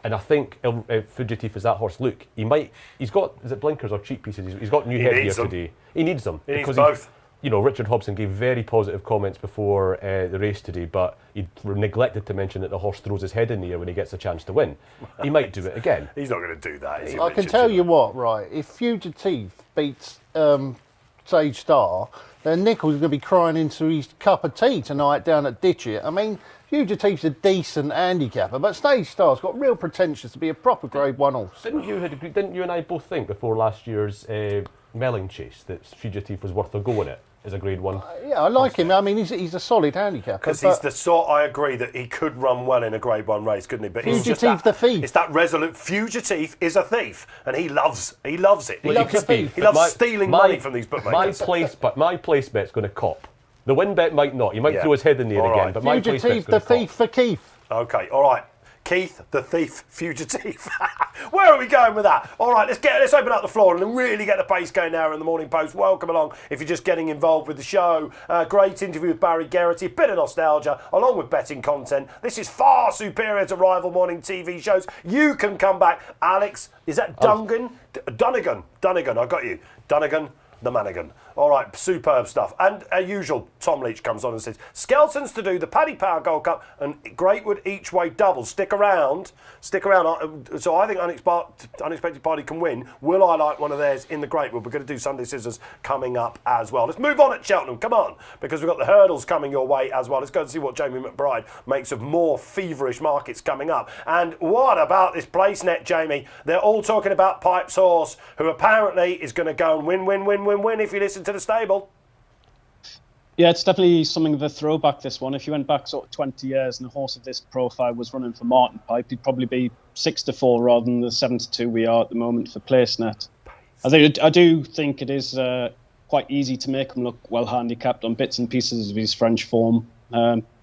And I think Fugitif is that horse. Look, he's got, is it blinkers or cheek pieces? He's got new headgear today. He needs them. He needs both. Richard Hobson gave very positive comments before the race today, but he neglected to mention that the horse throws his head in the air when he gets a chance to win. He might do it again. He's not going to do that, is he? I can tell you what, right, if Fugitif beats Sage Star, then Nichol's going to be crying into his cup of tea tonight down at Ditchett. I mean, Fugitif's a decent handicapper, but Stage Star's got real pretensions to be a proper Grade 1 horse. Didn't you and I both think before last year's Melling Chase that Fugitif was worth a go in it as a Grade 1? Yeah, I like him. I mean, he's a solid handicapper. Because he's the sort, I agree, that he could run well in a Grade 1 race, couldn't he? But Fugitif the thief. It's that resolute. Fugitif is a thief, and he loves it. He loves a thief. He loves stealing money from these bookmakers. My place bet's going to cop. The win bet might not. He might throw his head in the air again, but my place bet's going to cop. Fugitif the thief for Keith. Okay, all right. Keith, the thief, Fugitif. Where are we going with that? All right, let's open up the floor and really get the pace going now in the Morning Post. Welcome along if you're just getting involved with the show. Great interview with Barry Geraghty, a bit of nostalgia, along with betting content. This is far superior to rival morning TV shows. You can come back. Alex, is that Dungan? Dunnigan, I got you. Dunnigan. The Manigan. All right, superb stuff. And as usual, Tom Leach comes on and says, Skelton's to do the Paddy Power Gold Cup and Greatwood each way double. Stick around. So I think Unexpected Party can win. Will I like one of theirs in the Greatwood? We're going to do Sunday Scissors coming up as well. Let's move on at Cheltenham. Come on, because we've got the hurdles coming your way as well. Let's go and see what Jamie McBride makes of more feverish markets coming up. And what about this place net, Jamie? They're all talking about Pipe's horse, who apparently is going to go and win if you listen to the stable. Yeah, it's definitely something of a throwback, this one. If you went back sort of 20 years and a horse of this profile was running for Martin Pipe, he'd probably be 6-4 rather than the 7-2 we are at the moment for PlaceNet. I do think it is quite easy to make him look well handicapped on bits and pieces of his French form.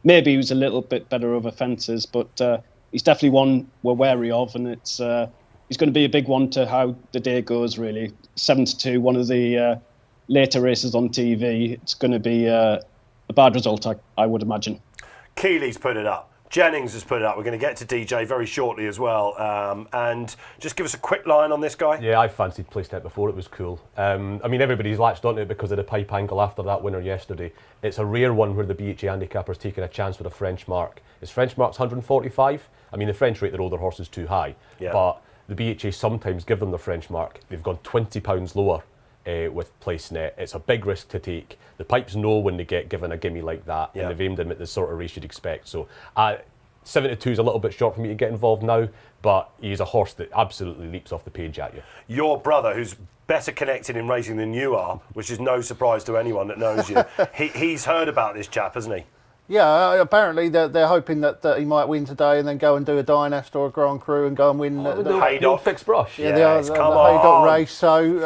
Maybe he was a little bit better over fences, but he's definitely one we're wary of, and it's he's going to be a big one to how the day goes, really. 7-2, one of the later races on TV. It's going to be a bad result, I would imagine. Keeley's put it up. Jennings has put it up. We're going to get to DJ very shortly as well. And just give us a quick line on this guy. Yeah, I fancied PlaceNet before. It was cool. I mean, everybody's latched onto it because of the pipe angle after that winner yesterday. It's a rare one where the BHA handicapper's taking a chance with a French mark. His French mark's 145. I mean, the French rate their older horses too high. Yeah. But the BHA sometimes give them the French mark. They've gone £20 lower with PlaceNet. It's a big risk to take. The pipes know when they get given a gimme like that, and they've aimed him at the sort of race you'd expect. So 7-2 is a little bit short for me to get involved now, but he's a horse that absolutely leaps off the page at you. Your brother, who's better connected in racing than you are, which is no surprise to anyone that knows you, he's heard about this chap, hasn't he? Yeah, apparently they're hoping that he might win today and then go and do a Dynast or a Grand Cru and go and win the Haydock fixed brush. Yeah, the Haydock race. So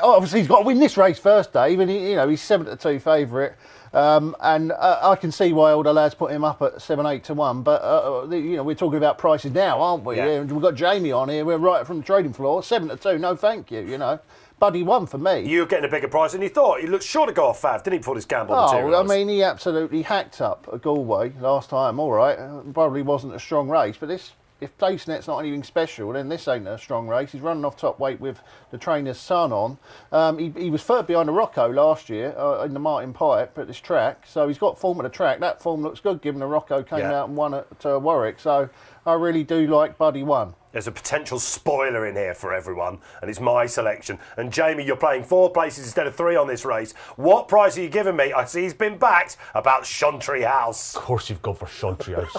obviously he's got to win this race first, Dave, and he's 7-2 favourite. And I can see why all the lads put him up at 7-8 to 1. But we're talking about prices now, aren't we? Yeah. We've got Jamie on here. We're right from the trading floor. 7-2. No, thank you. Buddy won for me. You were getting a bigger price than you thought. He looked sure to go off Fav, didn't he, before this gamble materialised? I mean, he absolutely hacked up at Galway last time. All right, probably wasn't a strong race, but if PlaceNet's not anything special, then this ain't a strong race. He's running off top weight with the trainer's son on. He was third behind the Rocco last year in the Martin Pipe at this track, so he's got form at the track. That form looks good, given the Rocco came out and won at Warwick. So I really do like Buddy 1. There's a potential spoiler in here for everyone, and it's my selection. And Jamie, you're playing 4 places instead of 3 on this race. What price are you giving me? I see he's been backed about Chantry House. Of course you've gone for Chantry House.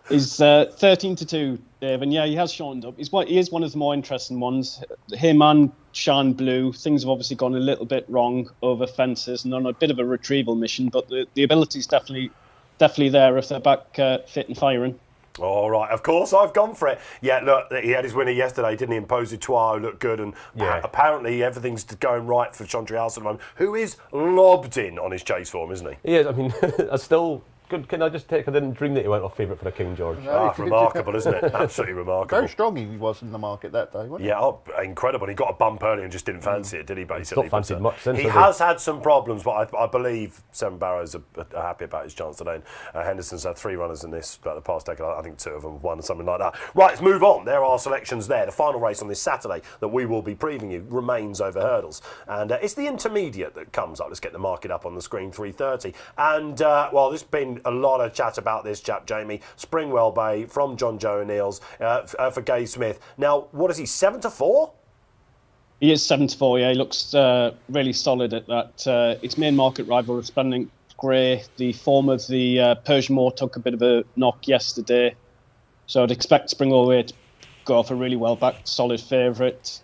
He's 13-2, Dave, and he has shown up. He is one of the more interesting ones. Him and Shan Blue, things have obviously gone a little bit wrong over fences and on a bit of a retrieval mission, but the ability's definitely there if they're back fit and firing. All right, of course, I've gone for it. Yeah, look, he had his winner yesterday, didn't he? Imposed Tois, who looked good, and apparently everything's going right for Chantry House at the moment, who is lobbed in on his chase form, isn't he? He is. I mean, I still Can I just take? I didn't dream that you went off favourite for a King George. Remarkable, isn't it? Absolutely remarkable. Very strong he was in the market that day, wasn't he? Yeah, incredible. He got a bump early and just didn't fancy it, did he, basically? Not fancied much since. He has had some problems, but I believe Seven Barrows are happy about his chance today. And Henderson's had 3 runners in this about the past decade. I think 2 of them won, something like that. Right, let's move on. There are selections there. The final race on this Saturday that we will be previewing you remains over hurdles. And it's the intermediate that comes up. Let's get the market up on the screen, 3:30. And, there's been a lot of chat about this chap, Jamie. Springwell Bay from John Joe O'Neill's for Gay Smith. Now, what is he, 7-4? He is 7-4, yeah. He looks really solid at that. Its main market rival, Resplendent Grey, the form of the Persian Moor, took a bit of a knock yesterday. So I'd expect Springwell Bay to go off a really well-backed, solid favourite.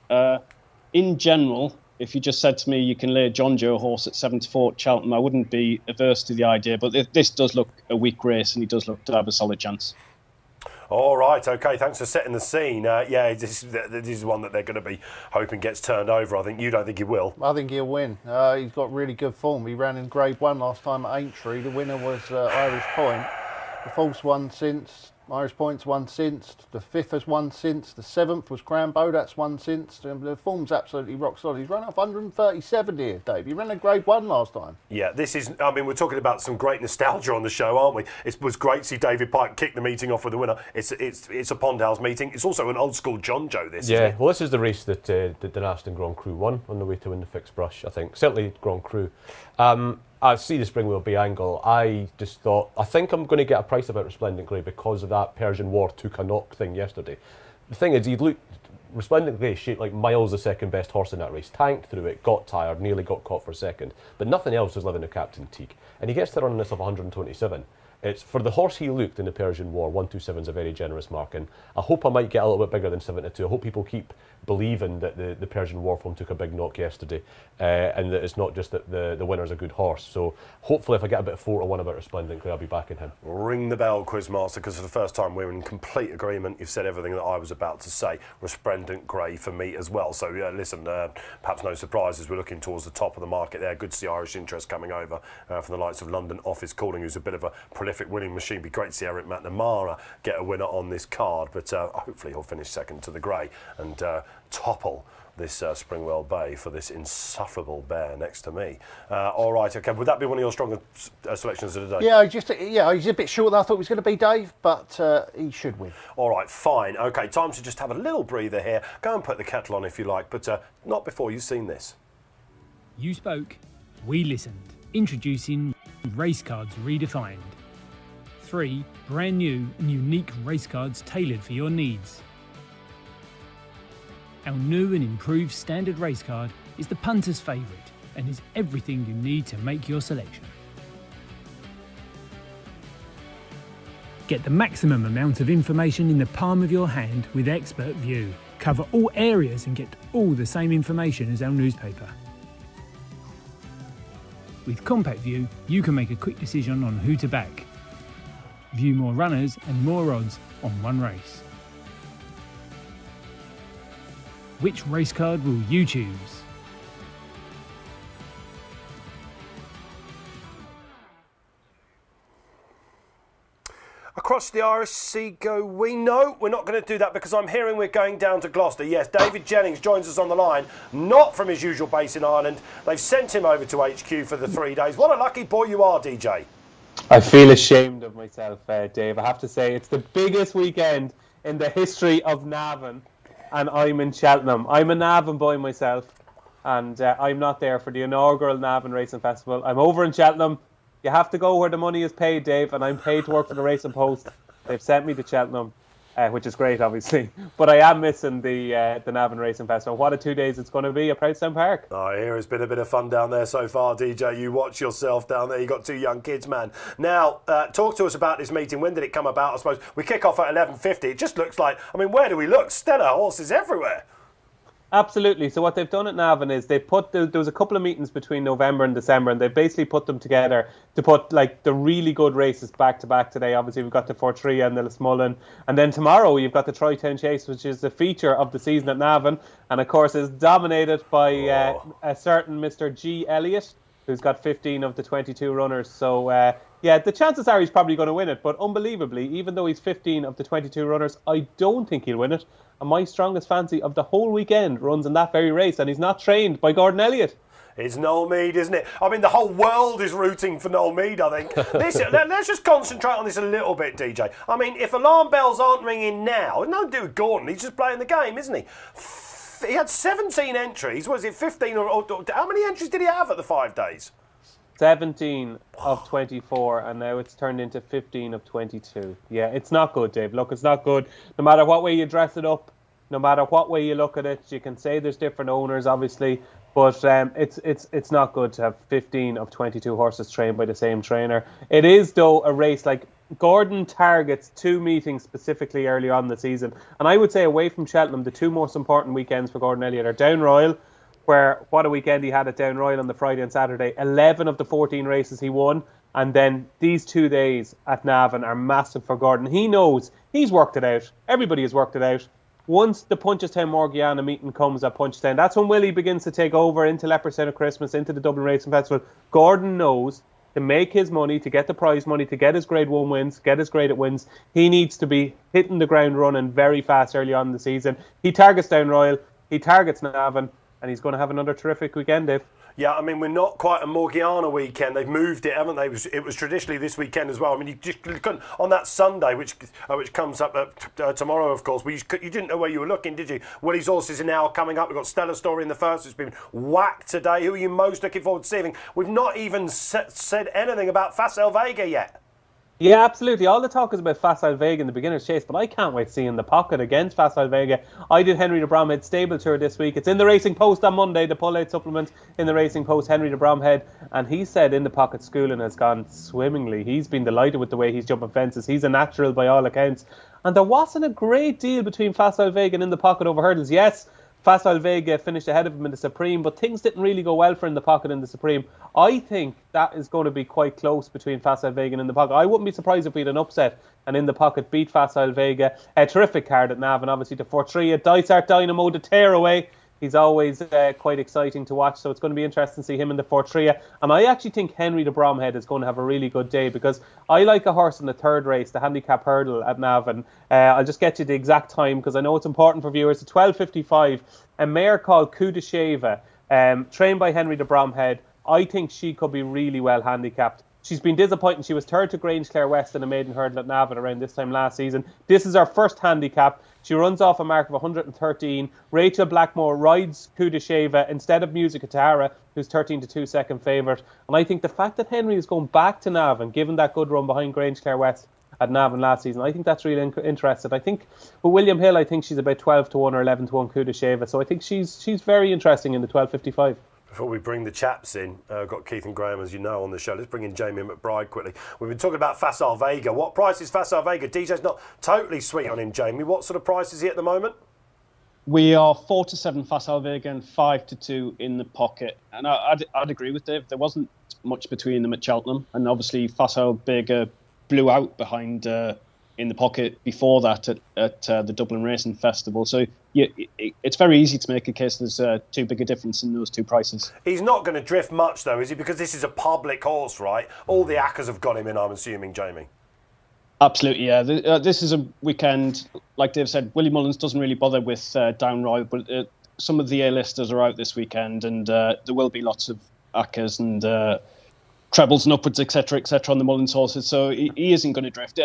In general, if you just said to me you can lay John Joe horse at 7-4 at Cheltenham, I wouldn't be averse to the idea. But this does look a weak race, and he does look to have a solid chance. All right, okay, thanks for setting the scene. This is one that they're going to be hoping gets turned over. I think you don't think he will. I think he'll win. He's got really good form. He ran in Grade 1 last time at Aintree. The winner was Irish Point. The fourth's won since. Irish Point's won since. The 5th has won since. The 7th was Crambo, that's won since. The form's absolutely rock solid. He's run off 137 here, Dave. He ran a Grade 1 last time. Yeah, we're talking about some great nostalgia on the show, aren't we? It was great to see David Pike kick the meeting off with the winner. It's a Pond House meeting. It's also an old school John Joe, this, isn't it? Well, this is the race that the Dunaston Grand Cru won on the way to win the fixed brush, I think. Certainly Grand Cru. I see the Springwell Bay angle. I just thought, I think I'm going to get a price about Resplendent Grey because of that Persian War took a knock thing yesterday. The thing is, Resplendent Grey shaped like miles the second best horse in that race. Tanked through it, got tired, nearly got caught for second. But nothing else was living to Captain Teague. And he gets to run this of 127. It's for the horse he looked in the Persian War. 127 is a very generous marking. I hope I might get a little bit bigger than 72. I hope people keep believing that the Persian War form took a big knock yesterday, and that it's not just that the winner's a good horse. So hopefully, if I get a bit of 4-1 about Resplendent Grey, I'll be backing him. Ring the bell, Quizmaster, because for the first time we're in complete agreement. You've said everything that I was about to say. Resplendent Grey for me as well. So listen, perhaps no surprises. We're looking towards the top of the market there. Good to see Irish interest coming over from the likes of London Office Calling, who's a bit of a prolific winning machine. Be great to see Eric McNamara get a winner on this card, but hopefully he'll finish second to the Grey and topple this Springwell Bay for this insufferable bear next to me. All right, okay. Would that be one of your stronger selections of the day? Yeah, he's a bit short than I thought he was going to be, Dave, but he should win. All right, fine. Okay, time to just have a little breather here. Go and put the kettle on if you like, but not before you've seen this. You spoke, we listened. Introducing Race Cards Redefined. 3 brand new and unique race cards tailored for your needs. Our new and improved standard race card is the punter's favourite and is everything you need to make your selection. Get the maximum amount of information in the palm of your hand with Expert View. Cover all areas and get all the same information as our newspaper. With Compact View, you can make a quick decision on who to back. View more runners and more odds on one race. Which race card will you choose? Across the Irish Sea go we? No, we're not going to do that because I'm hearing we're going down to Gloucester. Yes, David Jennings joins us on the line, not from his usual base in Ireland. They've sent him over to HQ for the 3 days. What a lucky boy you are, DJ. I feel ashamed of myself, Dave. I have to say, it's the biggest weekend in the history of Navan, and I'm in Cheltenham. I'm a Navan boy myself, and I'm not there for the inaugural Navan Racing Festival. I'm over in Cheltenham. You have to go where the money is paid, Dave, and I'm paid to work for the Racing Post. They've sent me to Cheltenham, which is great, obviously. But I am missing the Navan Racing Festival. What a 2 days it's going to be at Proudstown Park. I hear it's been a bit of fun down there so far, DJ. You watch yourself down there. You've got 2 young kids, man. Now, talk to us about this meeting. When did it come about? I suppose we kick off at 11:50. It just looks like, where do we look? Stellar horses everywhere. Absolutely. So what they've done at Navan is they put there was a couple of meetings between November and December, and they basically put them together to put like the really good races back to back today. Obviously, we've got the Fortria and the Lismullen, and then tomorrow you've got the Troytown Chase, which is the feature of the season at Navan, and of course is dominated by a certain Mr. G. Elliott. who's got 15 of the 22 runners. So, yeah, the chances are he's probably going to win it. But unbelievably, even though he's 15 of the 22 runners, I don't think he'll win it. And my strongest fancy of the whole weekend runs in that very race, and he's not trained by Gordon Elliott. It's Noel Meade, isn't it? I mean, the whole world is rooting for Noel Meade, I think. Let's just concentrate on this a little bit, DJ. I mean, if alarm bells aren't ringing now, it's nothing to do with Gordon. He's just playing the game, isn't he? He had 17 entries. Was it 15 or how many entries did he have at the 5 days? 17 of 24, and now it's turned into 15 of 22. Yeah, it's not good, Dave. Look, it's not good. No matter what way you dress it up, no matter what way you look at it, you can say there's different owners, obviously, but it's not good to have 15 of 22 horses trained by the same trainer. It is, though, a race like Gordon targets 2 meetings specifically early on in the season, and I would say away from Cheltenham, the 2 most important weekends for Gordon Elliott are Down Royal, where what a weekend he had at Down Royal on the Friday and Saturday. 11 of the 14 races he won, and then these 2 days at Navan are massive for Gordon. He knows, he's worked it out. Everybody has worked it out. Once the Punchestown Morgiana meeting comes at Punchestown, that's when Willie begins to take over into Leopardstown at Christmas, into the Dublin Racing Festival. Gordon knows to make his money, to get the prize money, to get his Grade 1 wins, get his graded wins, he needs to be hitting the ground running very fast early on in the season. He targets Down Royal, he targets Navan, and he's going to have another terrific weekend, Dave. Yeah, I mean, we're not quite a Morgiana weekend. They've moved it, haven't they? It was traditionally this weekend as well. I mean, you just couldn't, on that Sunday, which comes up tomorrow, of course, you didn't know where you were looking, did you? Willie's horses are now coming up. We've got Stellar Story in the first. It's been whacked today. Who are you most looking forward to seeing? We've not even said anything about Facile Vega yet. Yeah, absolutely. All the talk is about Facile Vega in the beginner's chase, but I can't wait to see in the pocket against Facile Vega. I did Henry de Bromhead Stable Tour this week. It's in the Racing Post on Monday, the pull-out supplement in the Racing Post, Henry de Bromhead. And he said in the pocket schooling has gone swimmingly. He's been delighted with the way he's jumping fences. He's a natural by all accounts. And there wasn't a great deal between Facile Vega and in the pocket over hurdles. Yes, Facile Vega finished ahead of him in the Supreme, but things didn't really go well for in the pocket in the Supreme. I think that is going to be quite close between Facile Vega and in the pocket. I wouldn't be surprised if we had an upset and in the pocket beat Facile Vega. A terrific card at Navan, obviously to Fortria. Dysart Dynamo to tear away. He's always quite exciting to watch, so it's going to be interesting to see him in the Fortria. And I actually think Henry de Bromhead is going to have a really good day because I like a horse in the 3rd race, the Handicap Hurdle at Navan. I'll just get you the exact time because I know it's important for viewers. It's 12:55. A mare called Coup de Sheva, trained by Henry de Bromhead. I think she could be really well handicapped. She's been disappointing. She was 3rd to Grangeclare West in a maiden hurdle at Navan around this time last season. This is her first handicap. She runs off a mark of 113. Rachel Blackmore rides Coup de Sheva instead of Musica Tara, who's 13-2 second favourite. And I think the fact that Henry is going back to Navan, given that good run behind Grangeclare West at Navan last season, I think that's really interesting. I think with William Hill, I think she's about 12-1 or 11-1 Coup de Sheva. So I think she's very interesting in the 12:55. Before we bring the chaps in, I've got Keith and Graeme, as you know, on the show. Let's bring in Jamie McBride quickly. We've been talking about Facile Vega. What price is Facile Vega? DJ's not totally sweet on him, Jamie. What sort of price is he at the moment? We are 4-7 Facile Vega and 5-2 in the pocket. And I'd agree with Dave. There wasn't much between them at Cheltenham. And obviously Facile Vega blew out behind in the pocket before that at the Dublin Racing Festival. So yeah, it's very easy to make a case there's too big a difference in those 2 prices. He's not going to drift much, though, is he? Because this is a public horse, right? All the Accas have got him in, I'm assuming, Jamie. Absolutely, yeah. This is a weekend, like Dave said, Willie Mullins doesn't really bother with Down Royal, but some of the A-listers are out this weekend, and there will be lots of Accas and trebles and upwards, etc., on the Mullins horses, so he isn't going to drift.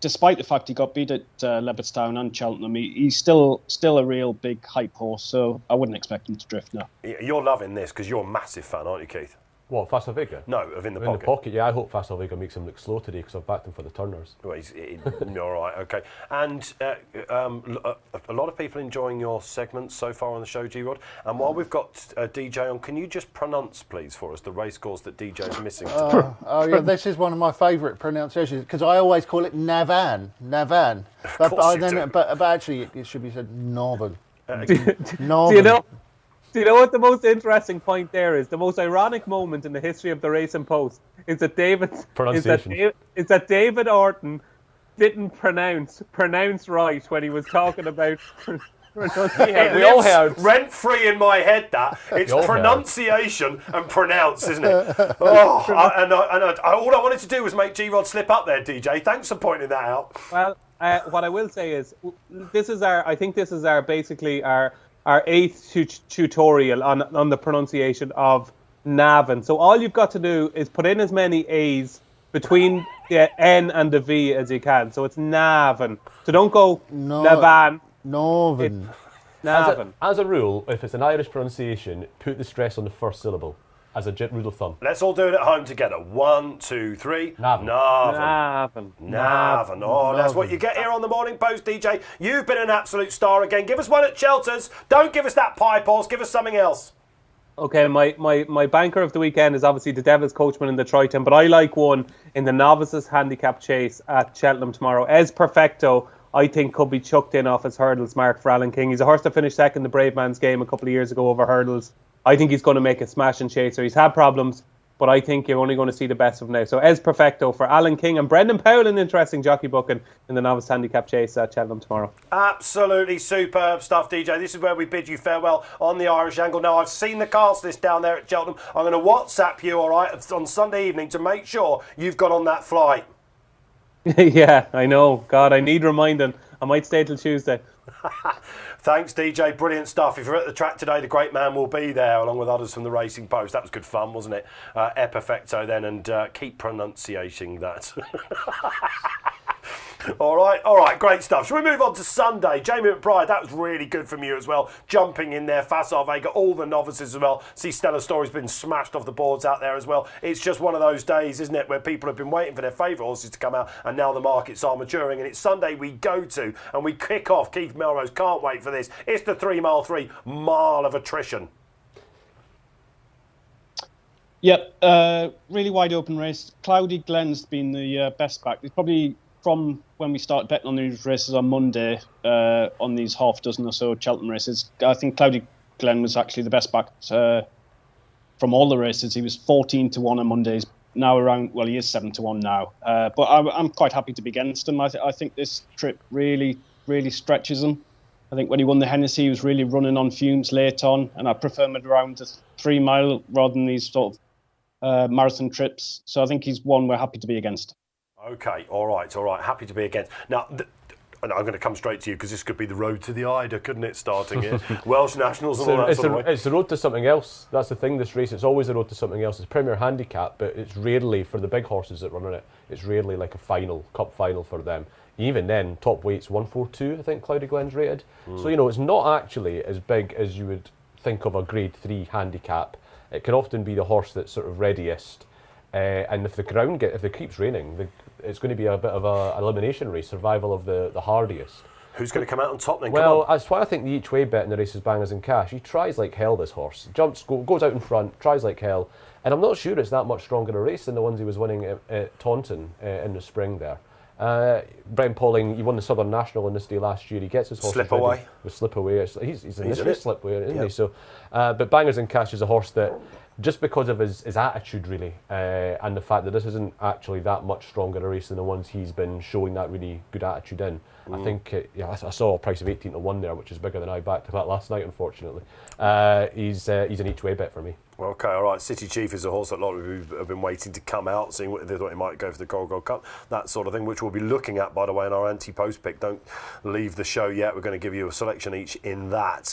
Despite the fact he got beat at Leopardstown and Cheltenham, he's still a real big hype horse, so I wouldn't expect him to drift now. You're loving this because you're a massive fan, aren't you, Keith? What, Facile Vega? No, of in the pocket. In the pocket, yeah. I hope Facile Vega makes him look slow today because I've backed him for the turners. Well, all right, okay. And a lot of people enjoying your segments so far on the show, G-Rod. And while we've got DJ on, can you just pronounce, please, for us, the race course that DJ is missing? Yeah, this is one of my favourite pronunciations because I always call it Navan. But actually, it should be said Northern. Northern. Do you know what the most interesting point there is? The most ironic moment in the history of the Racing Post is that David Orton didn't pronounce right when he was talking about We all heard. Rent free in my head that. It's all heard. pronunciation and pronounce, isn't it? All I wanted to do was make G-Rod slip up there, DJ. Thanks for pointing that out. Well, what I will say is, I think this is basically our 8th tutorial on the pronunciation of Navan. So all you've got to do is put in as many A's between the N and the V as you can. So it's Navan. So don't go Navan. Northern. Navan. As a rule, if it's an Irish pronunciation, put the stress on the first syllable as a rule of thumb. Let's all do it at home together. 1, 2, 3. Navan. Navan. Oh, that's what you get here on the Morning Post, DJ. You've been an absolute star again. Give us one at Cheltenham. Don't give us that pipe horse. Give us something else. Okay, my banker of the weekend is obviously the Devil's Coachman in the Triton, but I like one in the Novices Handicap Chase at Cheltenham tomorrow. Es Perfecto, I think, could be chucked in off his hurdles mark for Alan King. He's a horse that finished second in the Brave Man's Game a couple of years ago over hurdles. I think he's going to make a smashing chaser. He's had problems, but I think you're only going to see the best of him now. So Es Perfecto for Alan King, and Brendan Powell, an interesting jockey booking in the Novice Handicap Chase at Cheltenham tomorrow. Absolutely superb stuff, DJ. This is where we bid you farewell on the Irish Angle. Now, I've seen the cast list down there at Cheltenham. I'm going to WhatsApp you, all right, on Sunday evening to make sure you've got on that flight. Yeah, I know. God, I need reminding. I might stay till Tuesday. Thanks, DJ. Brilliant stuff. If you're at the track today, the great man will be there along with others from the Racing Post. That was good fun, wasn't it? Perfecto then, and keep pronunciating that. All right, great stuff. Shall we move on to Sunday? Jamie McBride, that was really good from you as well. Jumping in there, Fassar Vega, all the novices as well. See, Stella Story's been smashed off the boards out there as well. It's just one of those days, isn't it, where people have been waiting for their favourite horses to come out, and now the markets are maturing, and it's Sunday we go to, and we kick off. Keith Melrose, can't wait for this. It's the 3 mile 3 mile of attrition. Yep, really wide open race. Cloudy Glen's been the best back. It's probably from when we started betting on these races on Monday, on these half dozen or so Cheltenham races, I think Cloudy Glen was actually the best back from all the races. He was 14 to 1 on Mondays. Now around, well, he is 7 to 1 now. But I'm quite happy to be against him. I think this trip really stretches him. I think when he won the Hennessy, he was really running on fumes late on, and I prefer him at around the 3 mile rather than these sort of marathon trips. So I think he's one we're happy to be against. Okay, all right. Happy to be against. Now, and I'm going to come straight to you because this could be the road to the Ida, couldn't it, starting here? Welsh Nationals and all that sort of way. It's the road to something else. That's the thing, this race. It's always the road to something else. It's Premier Handicap, but it's rarely, for the big horses that run in it, it's rarely like a final, cup final for them. Even then, top weight's 142, I think Cloudy Glen's rated. So, it's not actually as big as you would think of a Grade 3 handicap. It can often be the horse that's sort of readiest. And if it keeps raining, it's going to be a bit of an elimination race, survival of the hardiest. Who's going to come out on top then? Well, that's why I think the each way bet in the race is Bangers and Cash. He tries like hell, this horse. Goes out in front, tries like hell. And I'm not sure it's that much stronger a race than the ones he was winning at Taunton in the spring there. Brent Pauling, he won the Southern National in this day last year. He gets his horse Slip Away. With Slip Away. He's initially Slip Away, isn't he? So, but Bangers and Cash is a horse that, just because of his attitude really, and the fact that this isn't actually that much stronger a race than the ones he's been showing that really good attitude in. I think, I saw a price of 18 to 1 there, which is bigger than I backed that last night, unfortunately. He's an each way bet for me. Okay, all right. City Chief is a horse that a lot of you have been waiting to come out, seeing what they thought he might go for the Gold Cup, that sort of thing, which we'll be looking at, by the way, in our anti-post pick. Don't leave the show yet. We're going to give you a selection each in that.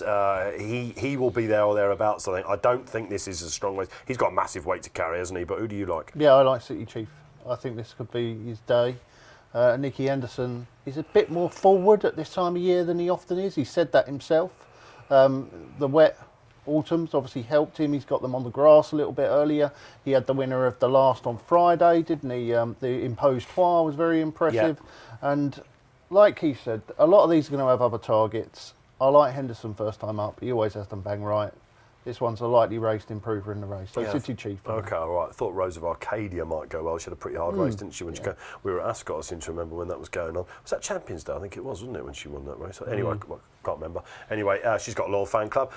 He will be there or thereabouts, I think. I don't think this is a strong race. He's got a massive weight to carry, hasn't he? But who do you like? Yeah, I like City Chief. I think this could be his day. Nicky Henderson is a bit more forward at this time of year than he often is. He said that himself. The wet autumn's obviously helped him. He's got them on the grass a little bit earlier. He had the winner of the last on Friday, didn't he? The Imposed Trois was very impressive. Yeah. And like he said, a lot of these are going to have other targets. I like Henderson first time up. He always has them bang right. This one's a lightly raced improver in the race. So City Chief. Okay, all right. I thought Rose of Arcadia might go well. She had a pretty hard race, didn't she? When we were at Ascot, I seem to remember when that was going on. Was that Champions Day? I think it was, wasn't it, when she won that race? Anyway, Can't remember. Anyway, she's got a loyal fan club.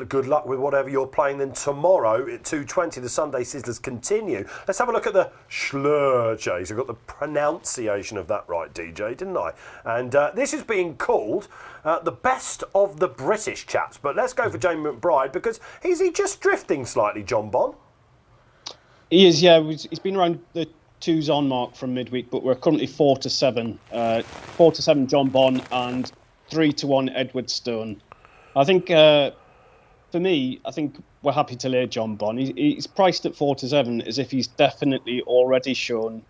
Good luck with whatever you're playing then tomorrow at 2:20. The Sunday Sizzlers continue. Let's have a look at the Shloer chase. I got the pronunciation of that right, DJ, didn't I? And this is being called the best of the British chaps. But let's go for Jamie McBride, because is he just drifting slightly, John Bon? He is, yeah. He's been around the 2's on mark from midweek, but we're currently 4-7. 4-7 John Bon and 3-1 Edward Stone. I think, for me, I think we're happy to lay John Bon. He's priced at 4-7 as if he's definitely already shown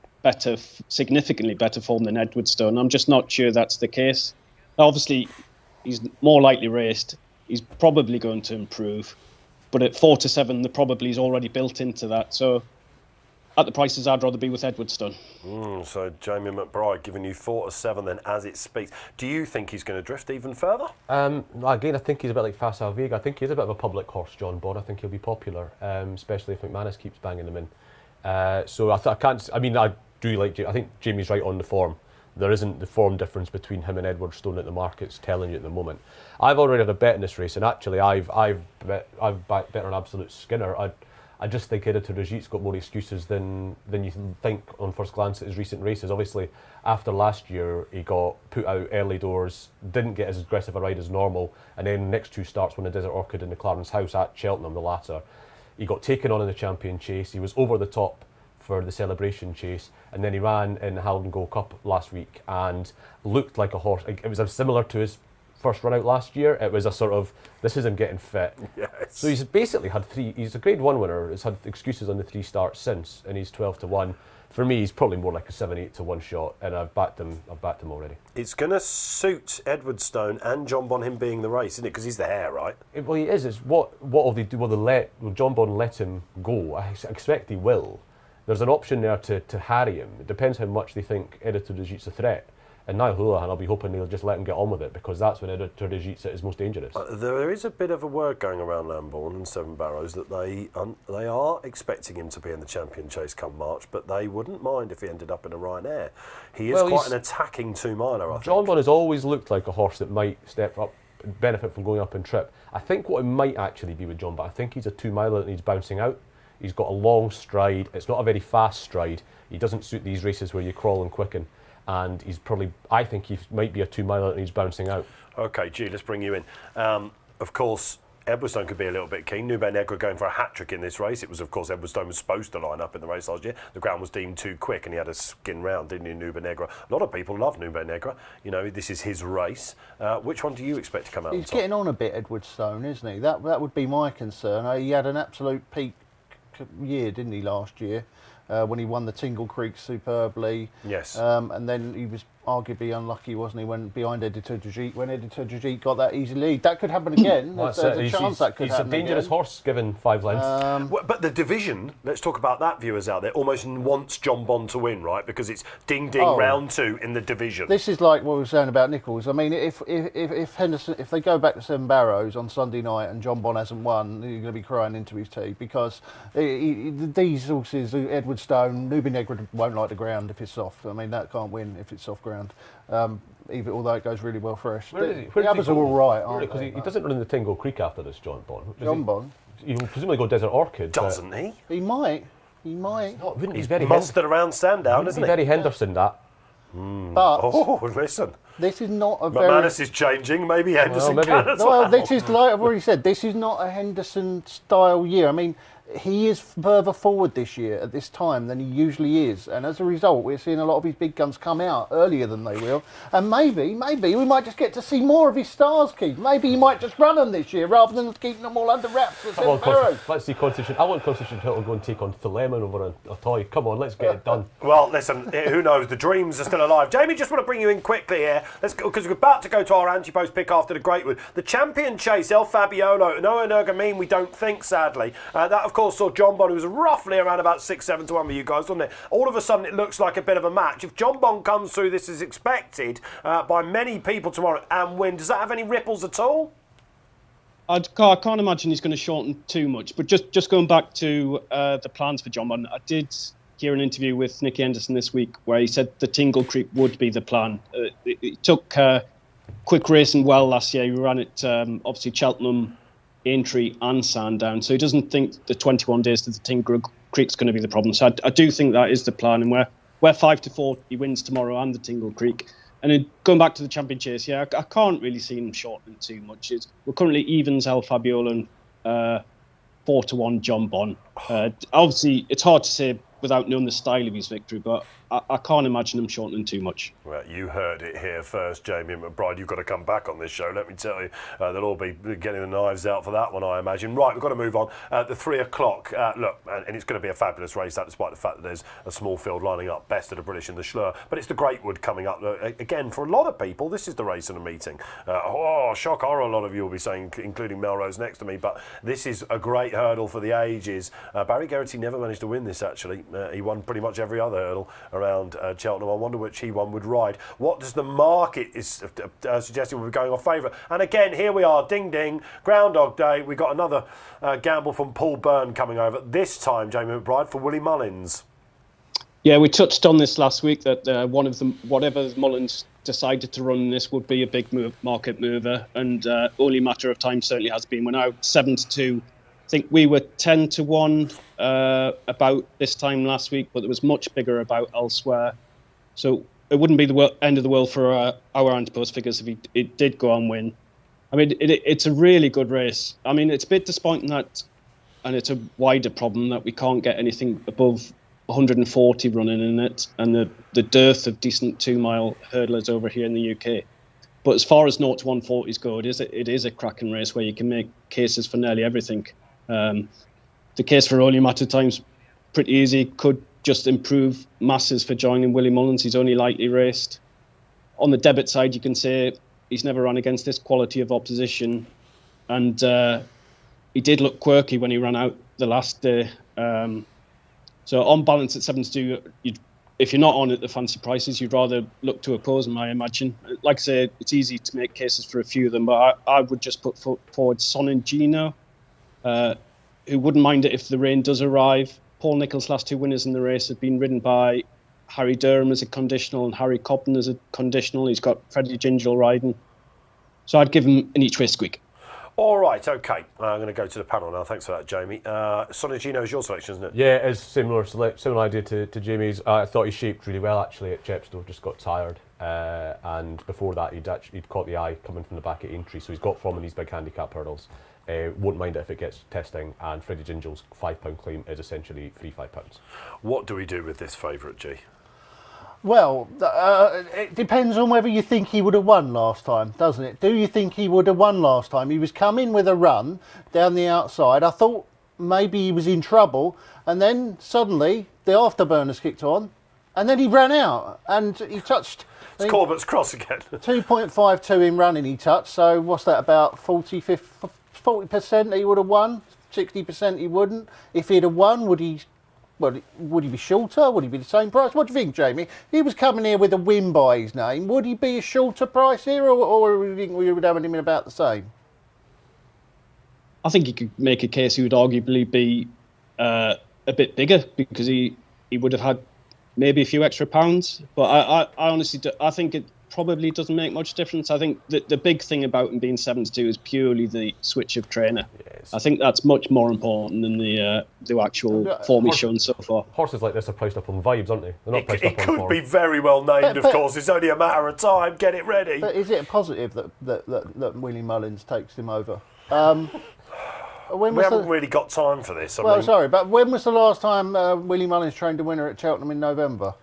significantly better form than Edward Stone. I'm just not sure that's the case. Obviously, he's more lightly raced. He's probably going to improve. But at 4-7, the probably is already built into that. So at the prices, I'd rather be with Edward Stone. So Jamie McBride giving you 4-7 then as it speaks. Do you think he's going to drift even further? Again, I think he's a bit like Facile Vega. I think he's a bit of a public horse, John Bon. I think he'll be popular, especially if McManus keeps banging him in. So I can't. I mean, I do like. I think Jamie's right on the form. There isn't the form difference between him and Edward Stone that the market's telling you at the moment. I've already had a bet in this race, and actually I've bet on Absolute Skinner. I just think Editor Rajit's got more excuses than you think on first glance at his recent races. Obviously, after last year, he got put out early doors, didn't get as aggressive a ride as normal, and then next 2 starts won the Desert Orchid and the Clarence House at Cheltenham, the latter. He got taken on in the Champion Chase. He was over the top for the Celebration Chase, and then he ran in the Haldon Gold Cup last week and looked like a horse. It was similar to his first run out last year. It was a sort of, this is him getting fit. Yes. So he's basically had 3, he's a Grade 1 winner, has had excuses on the 3 starts since, and he's 12-1. For me, he's probably more like a 7-8-1 shot, and I've backed him already. It's going to suit Edward Stone and John Bon, him being the race, isn't it? Because he's the hare, right? Well, he is. It's what will they do? Will John Bon let him go? I expect he will. There's an option there to harry him. It depends how much they think Editor Rajit's a threat. And now Houlihan, I'll be hoping they'll just let him get on with it, because that's when Editor Rajit's at his most dangerous. There is a bit of a word going around Lambourne and Seven Barrows that they are expecting him to be in the Champion Chase come March, but they wouldn't mind if he ended up in a Ryanair. He is quite an attacking 2-miler, I think. John Bon has always looked like a horse that might step up, benefit from going up and trip. I think what it might actually be with John Bon, I think he's a 2-miler that needs bouncing out. He's got a long stride. It's not a very fast stride. He doesn't suit these races where you crawl and quicken. And he's probably, I think he might be a 2-miler that needs bouncing out. OK, G, let's bring you in. Of course, Edwardstone could be a little bit keen. Nube Negra going for a hat-trick in this race. It was, of course, Edwardstone was supposed to line up in the race last year. The ground was deemed too quick and he had a skin round, didn't he, Nube Negra? A lot of people love Nube Negra. You know, this is his race. Which one do you expect to come out on top? He's getting on a bit, Edwardstone, isn't he? That would be my concern. He had an absolute peak year, didn't he, last year, when he won the Tingle Creek superbly. Yes. And then he was arguably unlucky, wasn't he, when behind Editor Rajit, when Editor Rajit got that easy lead. That could happen again. There's a chance that could happen. He's a dangerous horse given 5 lengths. But the division, let's talk about that, viewers out there, almost wants John Bon to win, right? Because it's ding-ding round 2 in the division. This is like what we were saying about Nichols. I mean, if Henderson, if they go back to Seven Barrows on Sunday night and John Bon hasn't won, you're going to be crying into his tea, because these horses, Edwardstone, Nube Negra won't like the ground if it's soft. I mean, that can't win if it's soft ground. Although it goes really well fresh. The others are all right, aren't they? He doesn't run in the Tingle Creek after this, John Bon. John Bon? He'll presumably go Desert Orchid. Doesn't he? He might. He's very mustered around Sandown, isn't he? Very Henderson, that. But listen. This is not a very... McManus is changing, maybe Henderson can as well. Well, this is, like I've already said, this is not a Henderson-style year. I mean, he is further forward this year at this time than he usually is, and as a result we're seeing a lot of his big guns come out earlier than they will, and maybe we might just get to see more of his stars, Keith. Maybe he might just run them this year rather than keeping them all under wraps. Let's see Constitution. I want Constitution Hill to go and take on Philemon over a toy. Come on, let's get it done. Well, listen, who knows? The dreams are still alive. Jamie, just want to bring you in quickly here. Let's go, because we're about to go to our anti-post pick after the Greatwood. The Champion Chase, El Fabiolo, no Energamine, we don't think, sadly. That, of course, saw John Bon, who was roughly around about 6-7-1 with you guys, wasn't it? All of a sudden, it looks like a bit of a match. If John Bon comes through this as expected by many people tomorrow and win, does that have any ripples at all? I can't imagine he's going to shorten too much. But just going back to the plans for John Bon, I did hear an interview with Nicky Henderson this week where he said the Tingle Creek would be the plan. It took quick racing well last year. He ran it obviously Cheltenham, Aintree and Sandown. So he doesn't think the 21 days to the Tingle Creek's going to be the problem. So I do think that is the plan. And we're 5-4. He wins tomorrow and the Tingle Creek. And then going back to the champion chase, I can't really see him shortening too much. We're currently evens El Fabiola and 4-1 John Bon. Obviously, it's hard to say without knowing the style of his victory, but I can't imagine him shortening too much. Well, you heard it here first, Jamie McBride. You've got to come back on this show, let me tell you. They'll all be getting the knives out for that one, I imagine. Right, we've got to move on. The 3 o'clock, look, and it's going to be a fabulous race, that despite the fact that there's a small field lining up, best of the British in the Shloer. But it's the Greatwood coming up. Again, for a lot of people, this is the race and a meeting. Shock horror, a lot of you will be saying, including Melrose next to me, but this is a great hurdle for the ages. Barry Geraghty never managed to win this, actually. He won pretty much every other hurdle around Cheltenham. I wonder which he one would ride. What does the market is suggesting will be going off favourite? And again, here we are, ding ding, Groundhog Day. We got another gamble from Paul Byrne coming over. This time, Jamie McBride, for Willie Mullins. Yeah, we touched on this last week that one of them, whatever Mullins decided to run this, would be a big market mover, and only a matter of time certainly has been. We're now 7-2. I think we were 10-1 about this time last week, but there was much bigger about elsewhere. So it wouldn't be the end of the world for our anti-post figures if it did go and win. I mean, it's a really good race. I mean, it's a bit disappointing that, and it's a wider problem, that we can't get anything above 140 running in it, and the dearth of decent 2-mile hurdlers over here in the UK. But as far as 0 to 140s go, it is a cracking race where you can make cases for nearly everything. The case for only a matter of time's pretty easy. Could just improve masses for joining Willie Mullins. He's only lightly raced. On the debit side, you can say he's never run against this quality of opposition, and he did look quirky when he ran out the last day. So on balance at 7-2, if you're not on at the fancy prices, you'd rather look to oppose them, I imagine. Like I say, it's easy to make cases for a few of them, but I would just put forward Son and Gino, who wouldn't mind it if the rain does arrive. Paul Nicholls' last 2 winners in the race have been ridden by Harry Durham as a conditional and Harry Cobden as a conditional. He's got Freddie Gingell riding. So I'd give him an each way squeak. All right, OK. I'm going to go to the panel now. Thanks for that, Jamie. Sonagino is your selection, isn't it? Yeah, it's similar idea to Jamie's. I thought he shaped really well, actually, at Chepstow. Just got tired. And before that, he'd caught the eye coming from the back at Aintree. So he's got form in these big handicap hurdles. Won't mind it if it gets testing. And Freddie Gingell's £5 claim is essentially £5. What do we do with this favourite, G? Well, it depends on whether you think he would have won last time, doesn't it? Do you think he would have won last time? He was coming with a run down the outside. I thought maybe he was in trouble, and then suddenly the afterburners kicked on, and then he ran out, and he touched... It's Corbett's cross again. 2.52 in running he touched, so what's that, about 40% he would have won? 60% he wouldn't? If he'd have won, would he be shorter? Would he be the same price? What do you think, Jamie? He was coming here with a win by his name. Would he be a shorter price here, or do you think we would have him in about the same? I think you could make a case he would arguably be a bit bigger, because he would have had maybe a few extra pounds. But I honestly I think it probably doesn't make much difference. I think the big thing about him being 7-2 is purely the switch of trainer. Yes. I think that's much more important than the actual form he's shown so far. Horses like this are priced up on vibes, aren't they? They're not priced up on form. It could be very well named, of course. It's only a matter of time. Get it ready. But is it a positive that Willie Mullins takes him over? We haven't really got time for this. Sorry, but when was the last time Willie Mullins trained a winner at Cheltenham in November?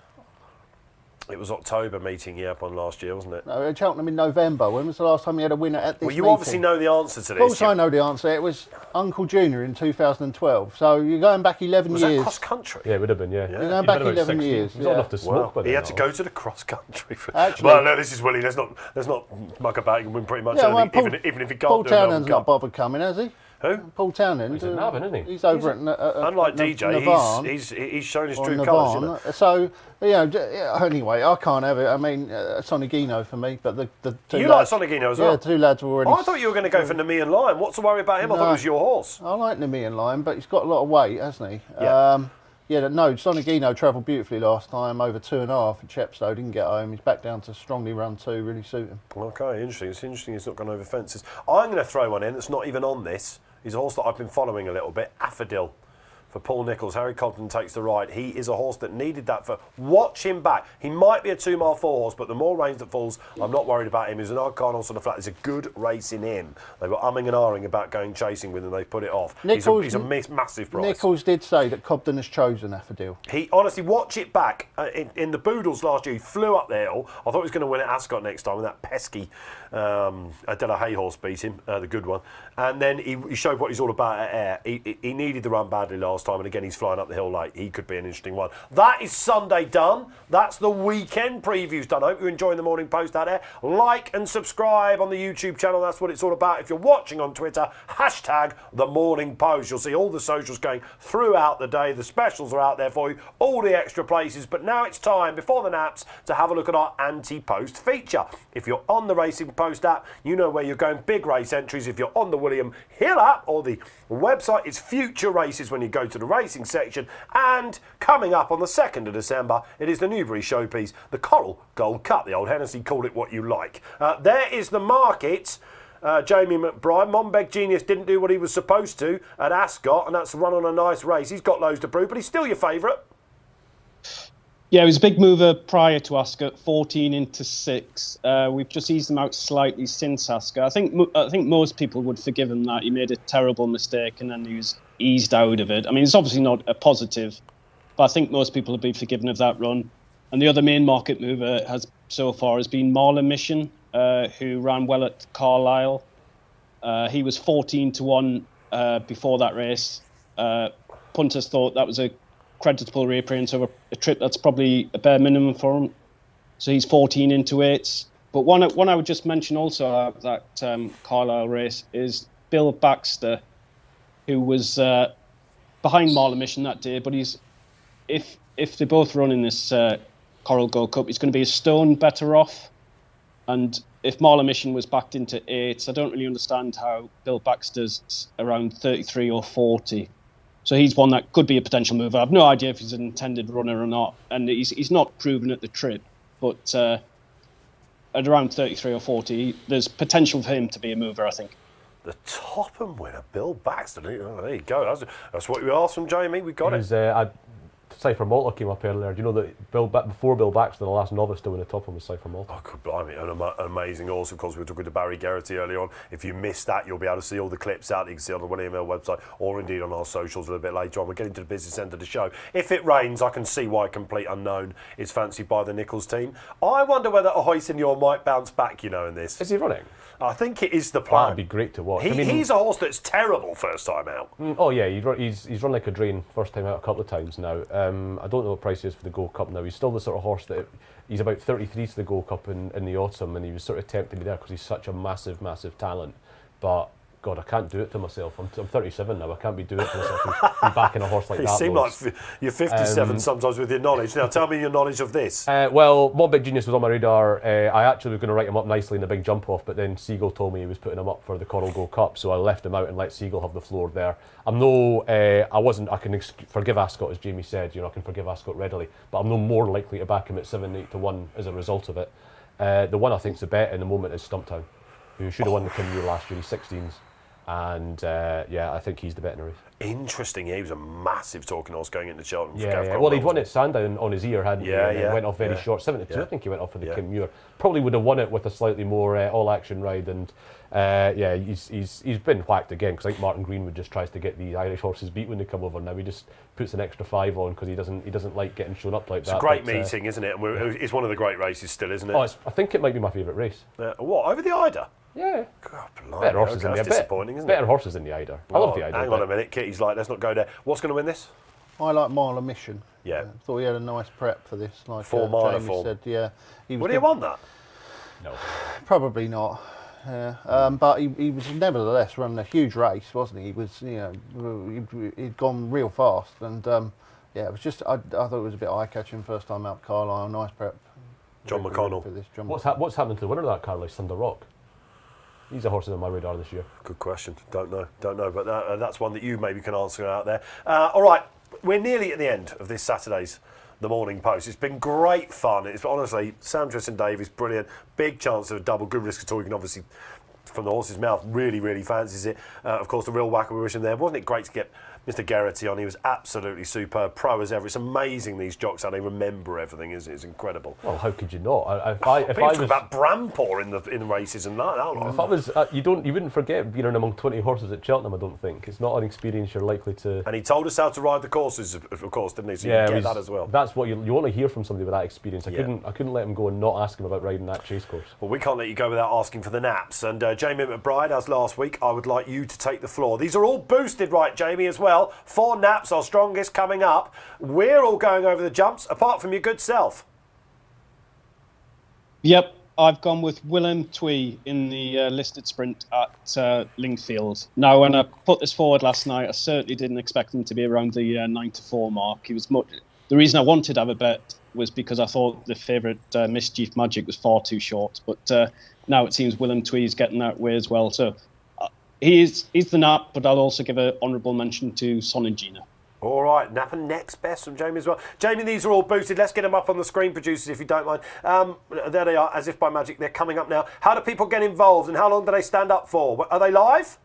It was October meeting he had one last year, wasn't it? No, at Cheltenham in November. When was the last time he had a winner at this Well, you meeting? obviously know the answer to this. Of course I know the answer. It was Uncle Junior in 2012. So you're going back 11 years. Was that cross-country? Yeah, it would have been, yeah. You're going back 11 years. He's not enough to smoke, but he had to go to the cross-country. Actually, well, no, this is Willie. Let's not muck about. He can win pretty much anything, even if he can't Paul do it. Paul Townend's not bothered coming, has he? Who? Paul Townend. He's in Navan, isn't he? He's over at unlike DJ, he's shown his true colours. You know? So, anyway, I can't have it. I mean, Sonagino for me, but the two You lads, like Sonagino as well? Yeah, 2 lads were already... I thought you were going to go for Nemean Lion. What's the worry about him? I thought it was your horse. I like Nemean Lion, but he's got a lot of weight, hasn't he? Yeah. Yeah, no, Sonagino travelled beautifully last time, over 2.5 at Chepstow, didn't get home. He's back down to strongly run 2, really suit him. Okay, interesting. It's interesting he's not gone over fences. I'm going to throw one in that's not even on this. He's a horse that I've been following a little bit, Affodil. For Paul Nicholls, Harry Cobden takes the ride. He is a horse that needed that for... Watch him back. He might be a 2 mile 4 horse, but the more range that falls, I'm not worried about him. He's an Arcana sort of flat. There's a good race in him. They were umming and ahhing about going chasing with him. They put it off. He's a massive price. Nicholls did say that Cobden has chosen Affodil. He honestly, watch it back. In the Boodles last year, he flew up the hill. I thought he was going to win at Ascot next time, and that pesky Adela Hay horse beat him, the good one. And then he showed what he's all about at Ayr. He needed the run badly last time, and again, he's flying up the hill late. He could be an interesting one. That is Sunday done. That's the weekend previews done. I hope you're enjoying the Morning Post out there. Like and subscribe on the YouTube channel. That's what it's all about. If you're watching on Twitter, hashtag the Morning Post. You'll see all the socials going throughout the day. The specials are out there for you, all the extra places. But now it's time, before the naps, to have a look at our anti-post feature. If you're on the Racing Post app, you know where you're going. Big race entries. If you're on the William Hill app or the website, it's future races when you go to the racing section. And coming up on the 2nd of December, it is the Newbury showpiece, the Coral Gold Cup. The old Hennessy, call it what you like. There is the market. Jamie McBride, Monbeg Genius didn't do what he was supposed to at Ascot, and that's run on a nice race. He's got loads to prove, but he's still your favourite. Yeah, he was a big mover prior to Ascot, 14 into 6. We've just eased him out slightly since Ascot. I think most people would forgive him that. He made a terrible mistake and then he was eased out of it. I mean, it's obviously not a positive, but I think most people would be forgiven of that run. And the other main market mover so far has been Marla Mission, who ran well at Carlisle. He was 14 to 1 before that race. Punters thought that was a creditable reappearance over a trip that's probably a bare minimum for him. So he's 14 into 8. But one I would just mention also at that Carlisle race is Bill Baxter, who was behind Marla Mission that day. But if they both run in this Coral Gold Cup, he's going to be a stone better off. And if Marla Mission was backed into 8, I don't really understand how Bill Baxter's around 33 or 40. So he's one that could be a potential mover. I have no idea if he's an intended runner or not, and he's not proven at the trip. But at around 33 or 40, there's potential for him to be a mover, I think. The Topham winner, Bill Baxter. There you go. That's what we asked from Jamie. We got it. Cypher Malta came up earlier. Do you know that before Bill Baxter, the last novice to win the Topham was Cypher Malta? Oh, good blimey. An amazing horse. Of course, we were talking to Barry Geraghty early on. If you missed that, you'll be able to see all the clips out that you can see on the William Hill website or indeed on our socials a little bit later on. We're getting to the business end of the show. If it rains, I can see why Complete Unknown is fancied by the Nicholls team. I wonder whether Ahoy Senor might bounce back, in this. Is he running? I think it is the plan. That'd be great to watch. He's a horse that's terrible first time out. Oh yeah, he's run like a drain first time out a couple of times now. I don't know what price he is for the Gold Cup now. He's still the sort of horse that he's about 33 to the Gold Cup in the autumn, and he was sort of tempted me there because he's such a massive talent. But God, I can't do it to myself. I'm 37 now. I can't be doing it to myself and backing a horse like that. You seem like you're 57 sometimes with your knowledge. Now, tell me your knowledge of this. Well, Monbeg Genius was on my radar. I actually was going to write him up nicely in the big jump off, but then Seagull told me he was putting him up for the Coral Gold Cup, so I left him out and let Seagull have the floor there. I can forgive Ascot, as Jamie said. I can forgive Ascot readily, but I'm no more likely to back him at 7-8 to 1 as a result of it. The one I think's the bet in the moment is Stumptown, who should have won the Kim Muir last year. He's 16s. And I think he's the better race. Interesting. He was a massive talking horse going into Cheltenham. Yeah. Well, he'd won at Sandown on his ear, hadn't he? And went off very short. 7-2, I think he went off for the Kim Muir. Probably would have won it with a slightly more all-action ride. And he's been whacked again because I think Martin Greenwood just tries to get the Irish horses beat when they come over. Now he just puts an extra 5 on because he doesn't like getting shown up like that. It's a great meeting, isn't it? It's one of the great races still, isn't it? I think it might be my favourite race. What, over the Eider? Yeah. God, blimey. Better horses in the disappointing, isn't it? Better horses in the Eider. I love the Eider. Hang on a minute. Kitty's like, let's not go there. What's going to win this? I like Marla Mission. Yeah. Thought he had a nice prep for this. Like 4 miler Jamie form. said, yeah. Would he have won that? No. Probably not. Yeah. But he was nevertheless running a huge race, wasn't he? He was, he'd gone real fast, and it was just I thought it was a bit eye-catching first time out Carlisle. Nice prep. John McConnell. For this. What's happened to the winner of that Carlisle, Thunder Rock? He's a horse on my radar this year. Good question. Don't know. But that's one that you maybe can answer out there. All right. we're nearly at the end of this Saturday's The Morning Post. It's been great fun. It's honestly, Twiston Davies, brilliant. Big chance of a double. Good risk at all. You can obviously, from the horse's mouth, really fancies it. Of course, the real whacker, we wish him there. Wasn't it great to get Mr. Geraghty on? He was absolutely superb, pro as ever. It's amazing these jocks, how they remember everything. It's incredible. Well, how could you not? If I was about Brampor in the races and that. If I was, you wouldn't forget being among 20 horses at Cheltenham. I don't think it's not an experience you're likely to. And he told us how to ride the courses, of course, didn't he? So you get that as well. That's what you want to hear from somebody with that experience. I couldn't let him go and not ask him about riding that chase course. Well, we can't let you go without asking for the naps. And Jamie McBride, as last week, I would like you to take the floor. These are all boosted, right, Jamie, as well. 4 naps, our strongest coming up. We're all going over the jumps, apart from your good self. Yep, I've gone with Willem Twee in the listed sprint at Lingfield. Now, when I put this forward last night, I certainly didn't expect him to be around the 9-4 mark. He was the reason I wanted to have a bet was because I thought the favourite Mischief Magic was far too short. But now it seems Willem Twee's getting that way as well. So he's the nap, but I'll also give an honourable mention to Son and Gina. All right, nap and next best from Jamie as well. Jamie, these are all boosted. Let's get them up on the screen, producers, if you don't mind. There they are, as if by magic. They're coming up now. How do people get involved and how long do they stand up for? Are they live?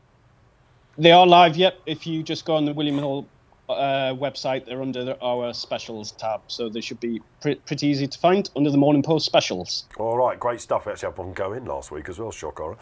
They are live, yep. If you just go on the William Hill website, they're under our specials tab, so they should be pretty easy to find under the Morning Post specials. All right, great stuff. We actually had one go in last week as well, shock horror.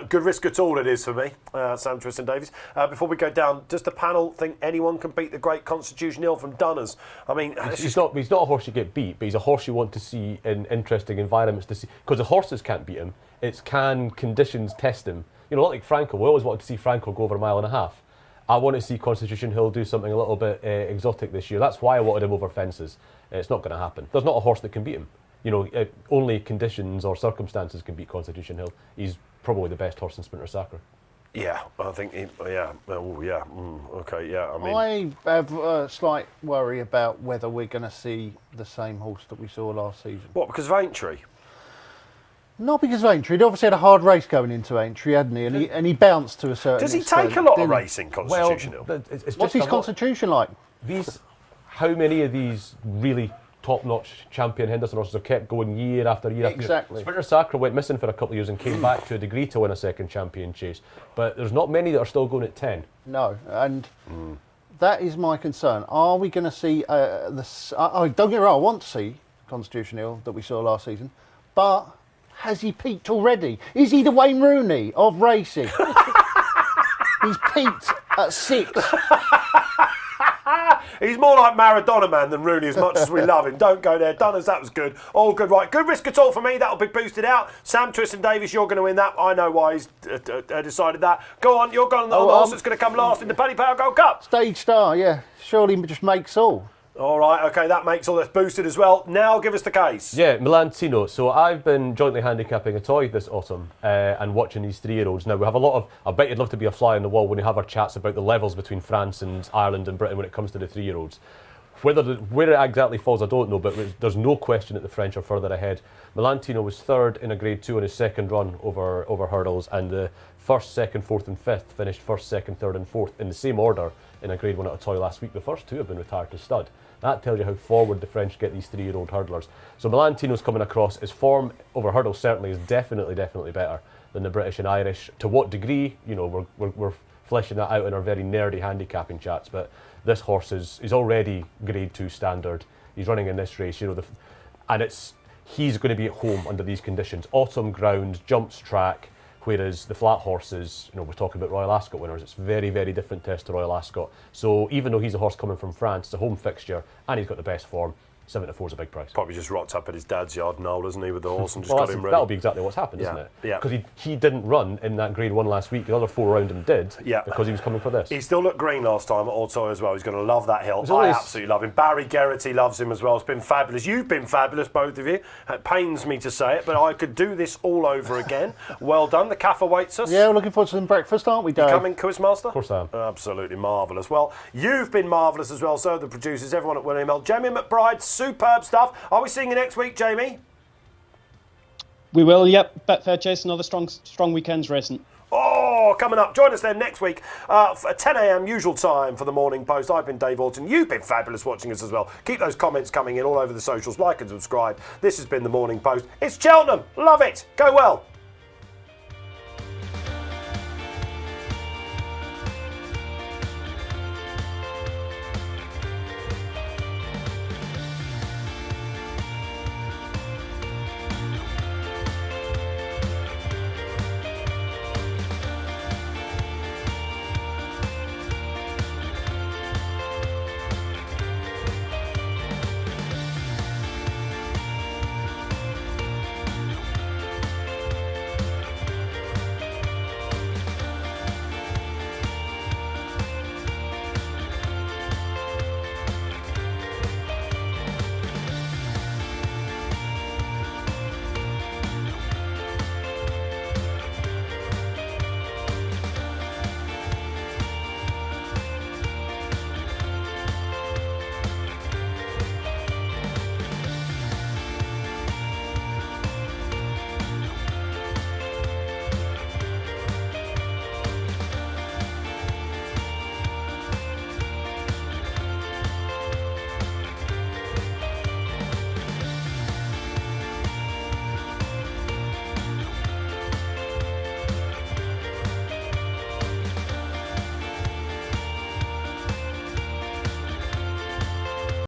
Good risk at all it is for me, Sam Twiston Davies. Before we go down, does the panel think anyone can beat the great Constitution Hill from Dunners? I mean, he's not a horse you get beat, but he's a horse you want to see in interesting environments to see, because the horses can't beat him. It's can conditions test him. Not like Franco. We always wanted to see Franco go over a mile and a half. I want to see Constitution Hill do something a little bit exotic this year. That's why I wanted him over fences. It's not going to happen. There's not a horse that can beat him. Only conditions or circumstances can beat Constitution Hill. He's probably the best horse in Sprinter Sacre. Yeah, I think, okay, yeah. I mean, I have a slight worry about whether we're going to see the same horse that we saw last season. What, because of Aintree? Not because of Aintree. He'd obviously had a hard race going into Aintree, hadn't he? And he bounced to a certain extent. extent. Does he take a lot of racing, Constitution Hill? What's his Constitution like? How many of these really top-notch champion Henderson horses have kept going year after year after year? Exactly. Sprinter Sacre went missing for a couple of years and came back to a degree to win a second champion chase. But there's not many that are still going at 10. No, and that is my concern. Are we going to see don't get me wrong, I want to see Constitution Hill that we saw last season, but has he peaked already? Is he the Wayne Rooney of racing? He's peaked at 6. He's more like Maradona, man, than Rooney, as much as we love him. Don't go there. Dunners, that was good. All good, right. Good risk at all for me. That'll be boosted out. Sam Twiston Davies, you're going to win that. I know why he's decided that. Go on, you're going on the horse that's going to come last in the Paddy Power Gold Cup. Stage Star, yeah. Surely just makes all. All right, OK, that makes all this boosted as well. Now give us the case. Yeah, Milantino. So I've been jointly handicapping a toy this autumn and watching these 3-year-olds. Now, we have a lot of... I bet you'd love to be a fly on the wall when we have our chats about the levels between France and Ireland and Britain when it comes to the 3-year-olds. Where it exactly falls, I don't know, but there's no question that the French are further ahead. Milantino was 3rd in a Grade 2 on his second run over hurdles, and the 1st, 2nd, 4th and 5th finished 1st, 2nd, 3rd and 4th in the same order in a Grade 1 at a toy last week. The first 2 have been retired to stud. That tells you how forward the French get these 3-year-old hurdlers. So Milantino's coming across. His form over hurdles certainly is definitely better than the British and Irish. To what degree, we're fleshing that out in our very nerdy handicapping chats, but this horse is already Grade 2 standard. He's running in this race, and he's going to be at home under these conditions. Autumn ground, jumps track, whereas the flat horses, we're talking about Royal Ascot winners, it's very, very different test to Royal Ascot. So even though he's a horse coming from France, it's a home fixture, and he's got the best form, 7-4 is a big price. Probably just rocked up at his dad's yard and all, doesn't he, with the horse and just well, got him ready. That'll be exactly what's happened, isn't it? Yeah. Because he didn't run in that Grade 1 last week. The other 4 around him did, because he was coming for this. He still looked green last time at Autoy as well. He's going to love that hill. I absolutely love him. Barry Geraghty loves him as well. It's been fabulous. You've been fabulous, both of you. It pains me to say it, but I could do this all over again. Well done. The caff awaits us. Yeah, we're looking forward to some breakfast, aren't we, Dave? You coming, Quizmaster? Of course I am. Absolutely marvellous. Well, you've been marvellous as well, so the producers, everyone at William Hill. Jamie McBride, superb stuff. Are we seeing you next week, Jamie? We will, yep. Betfair Chase, another strong weekend's racing. Oh, more coming up. Join us then next week for 10 a.m. usual time for the Morning Post. I've been Dave Orton. You've been fabulous watching us as well. Keep those comments coming in all over the socials. Like and subscribe. This has been the Morning Post. It's Cheltenham. Love it. Go well.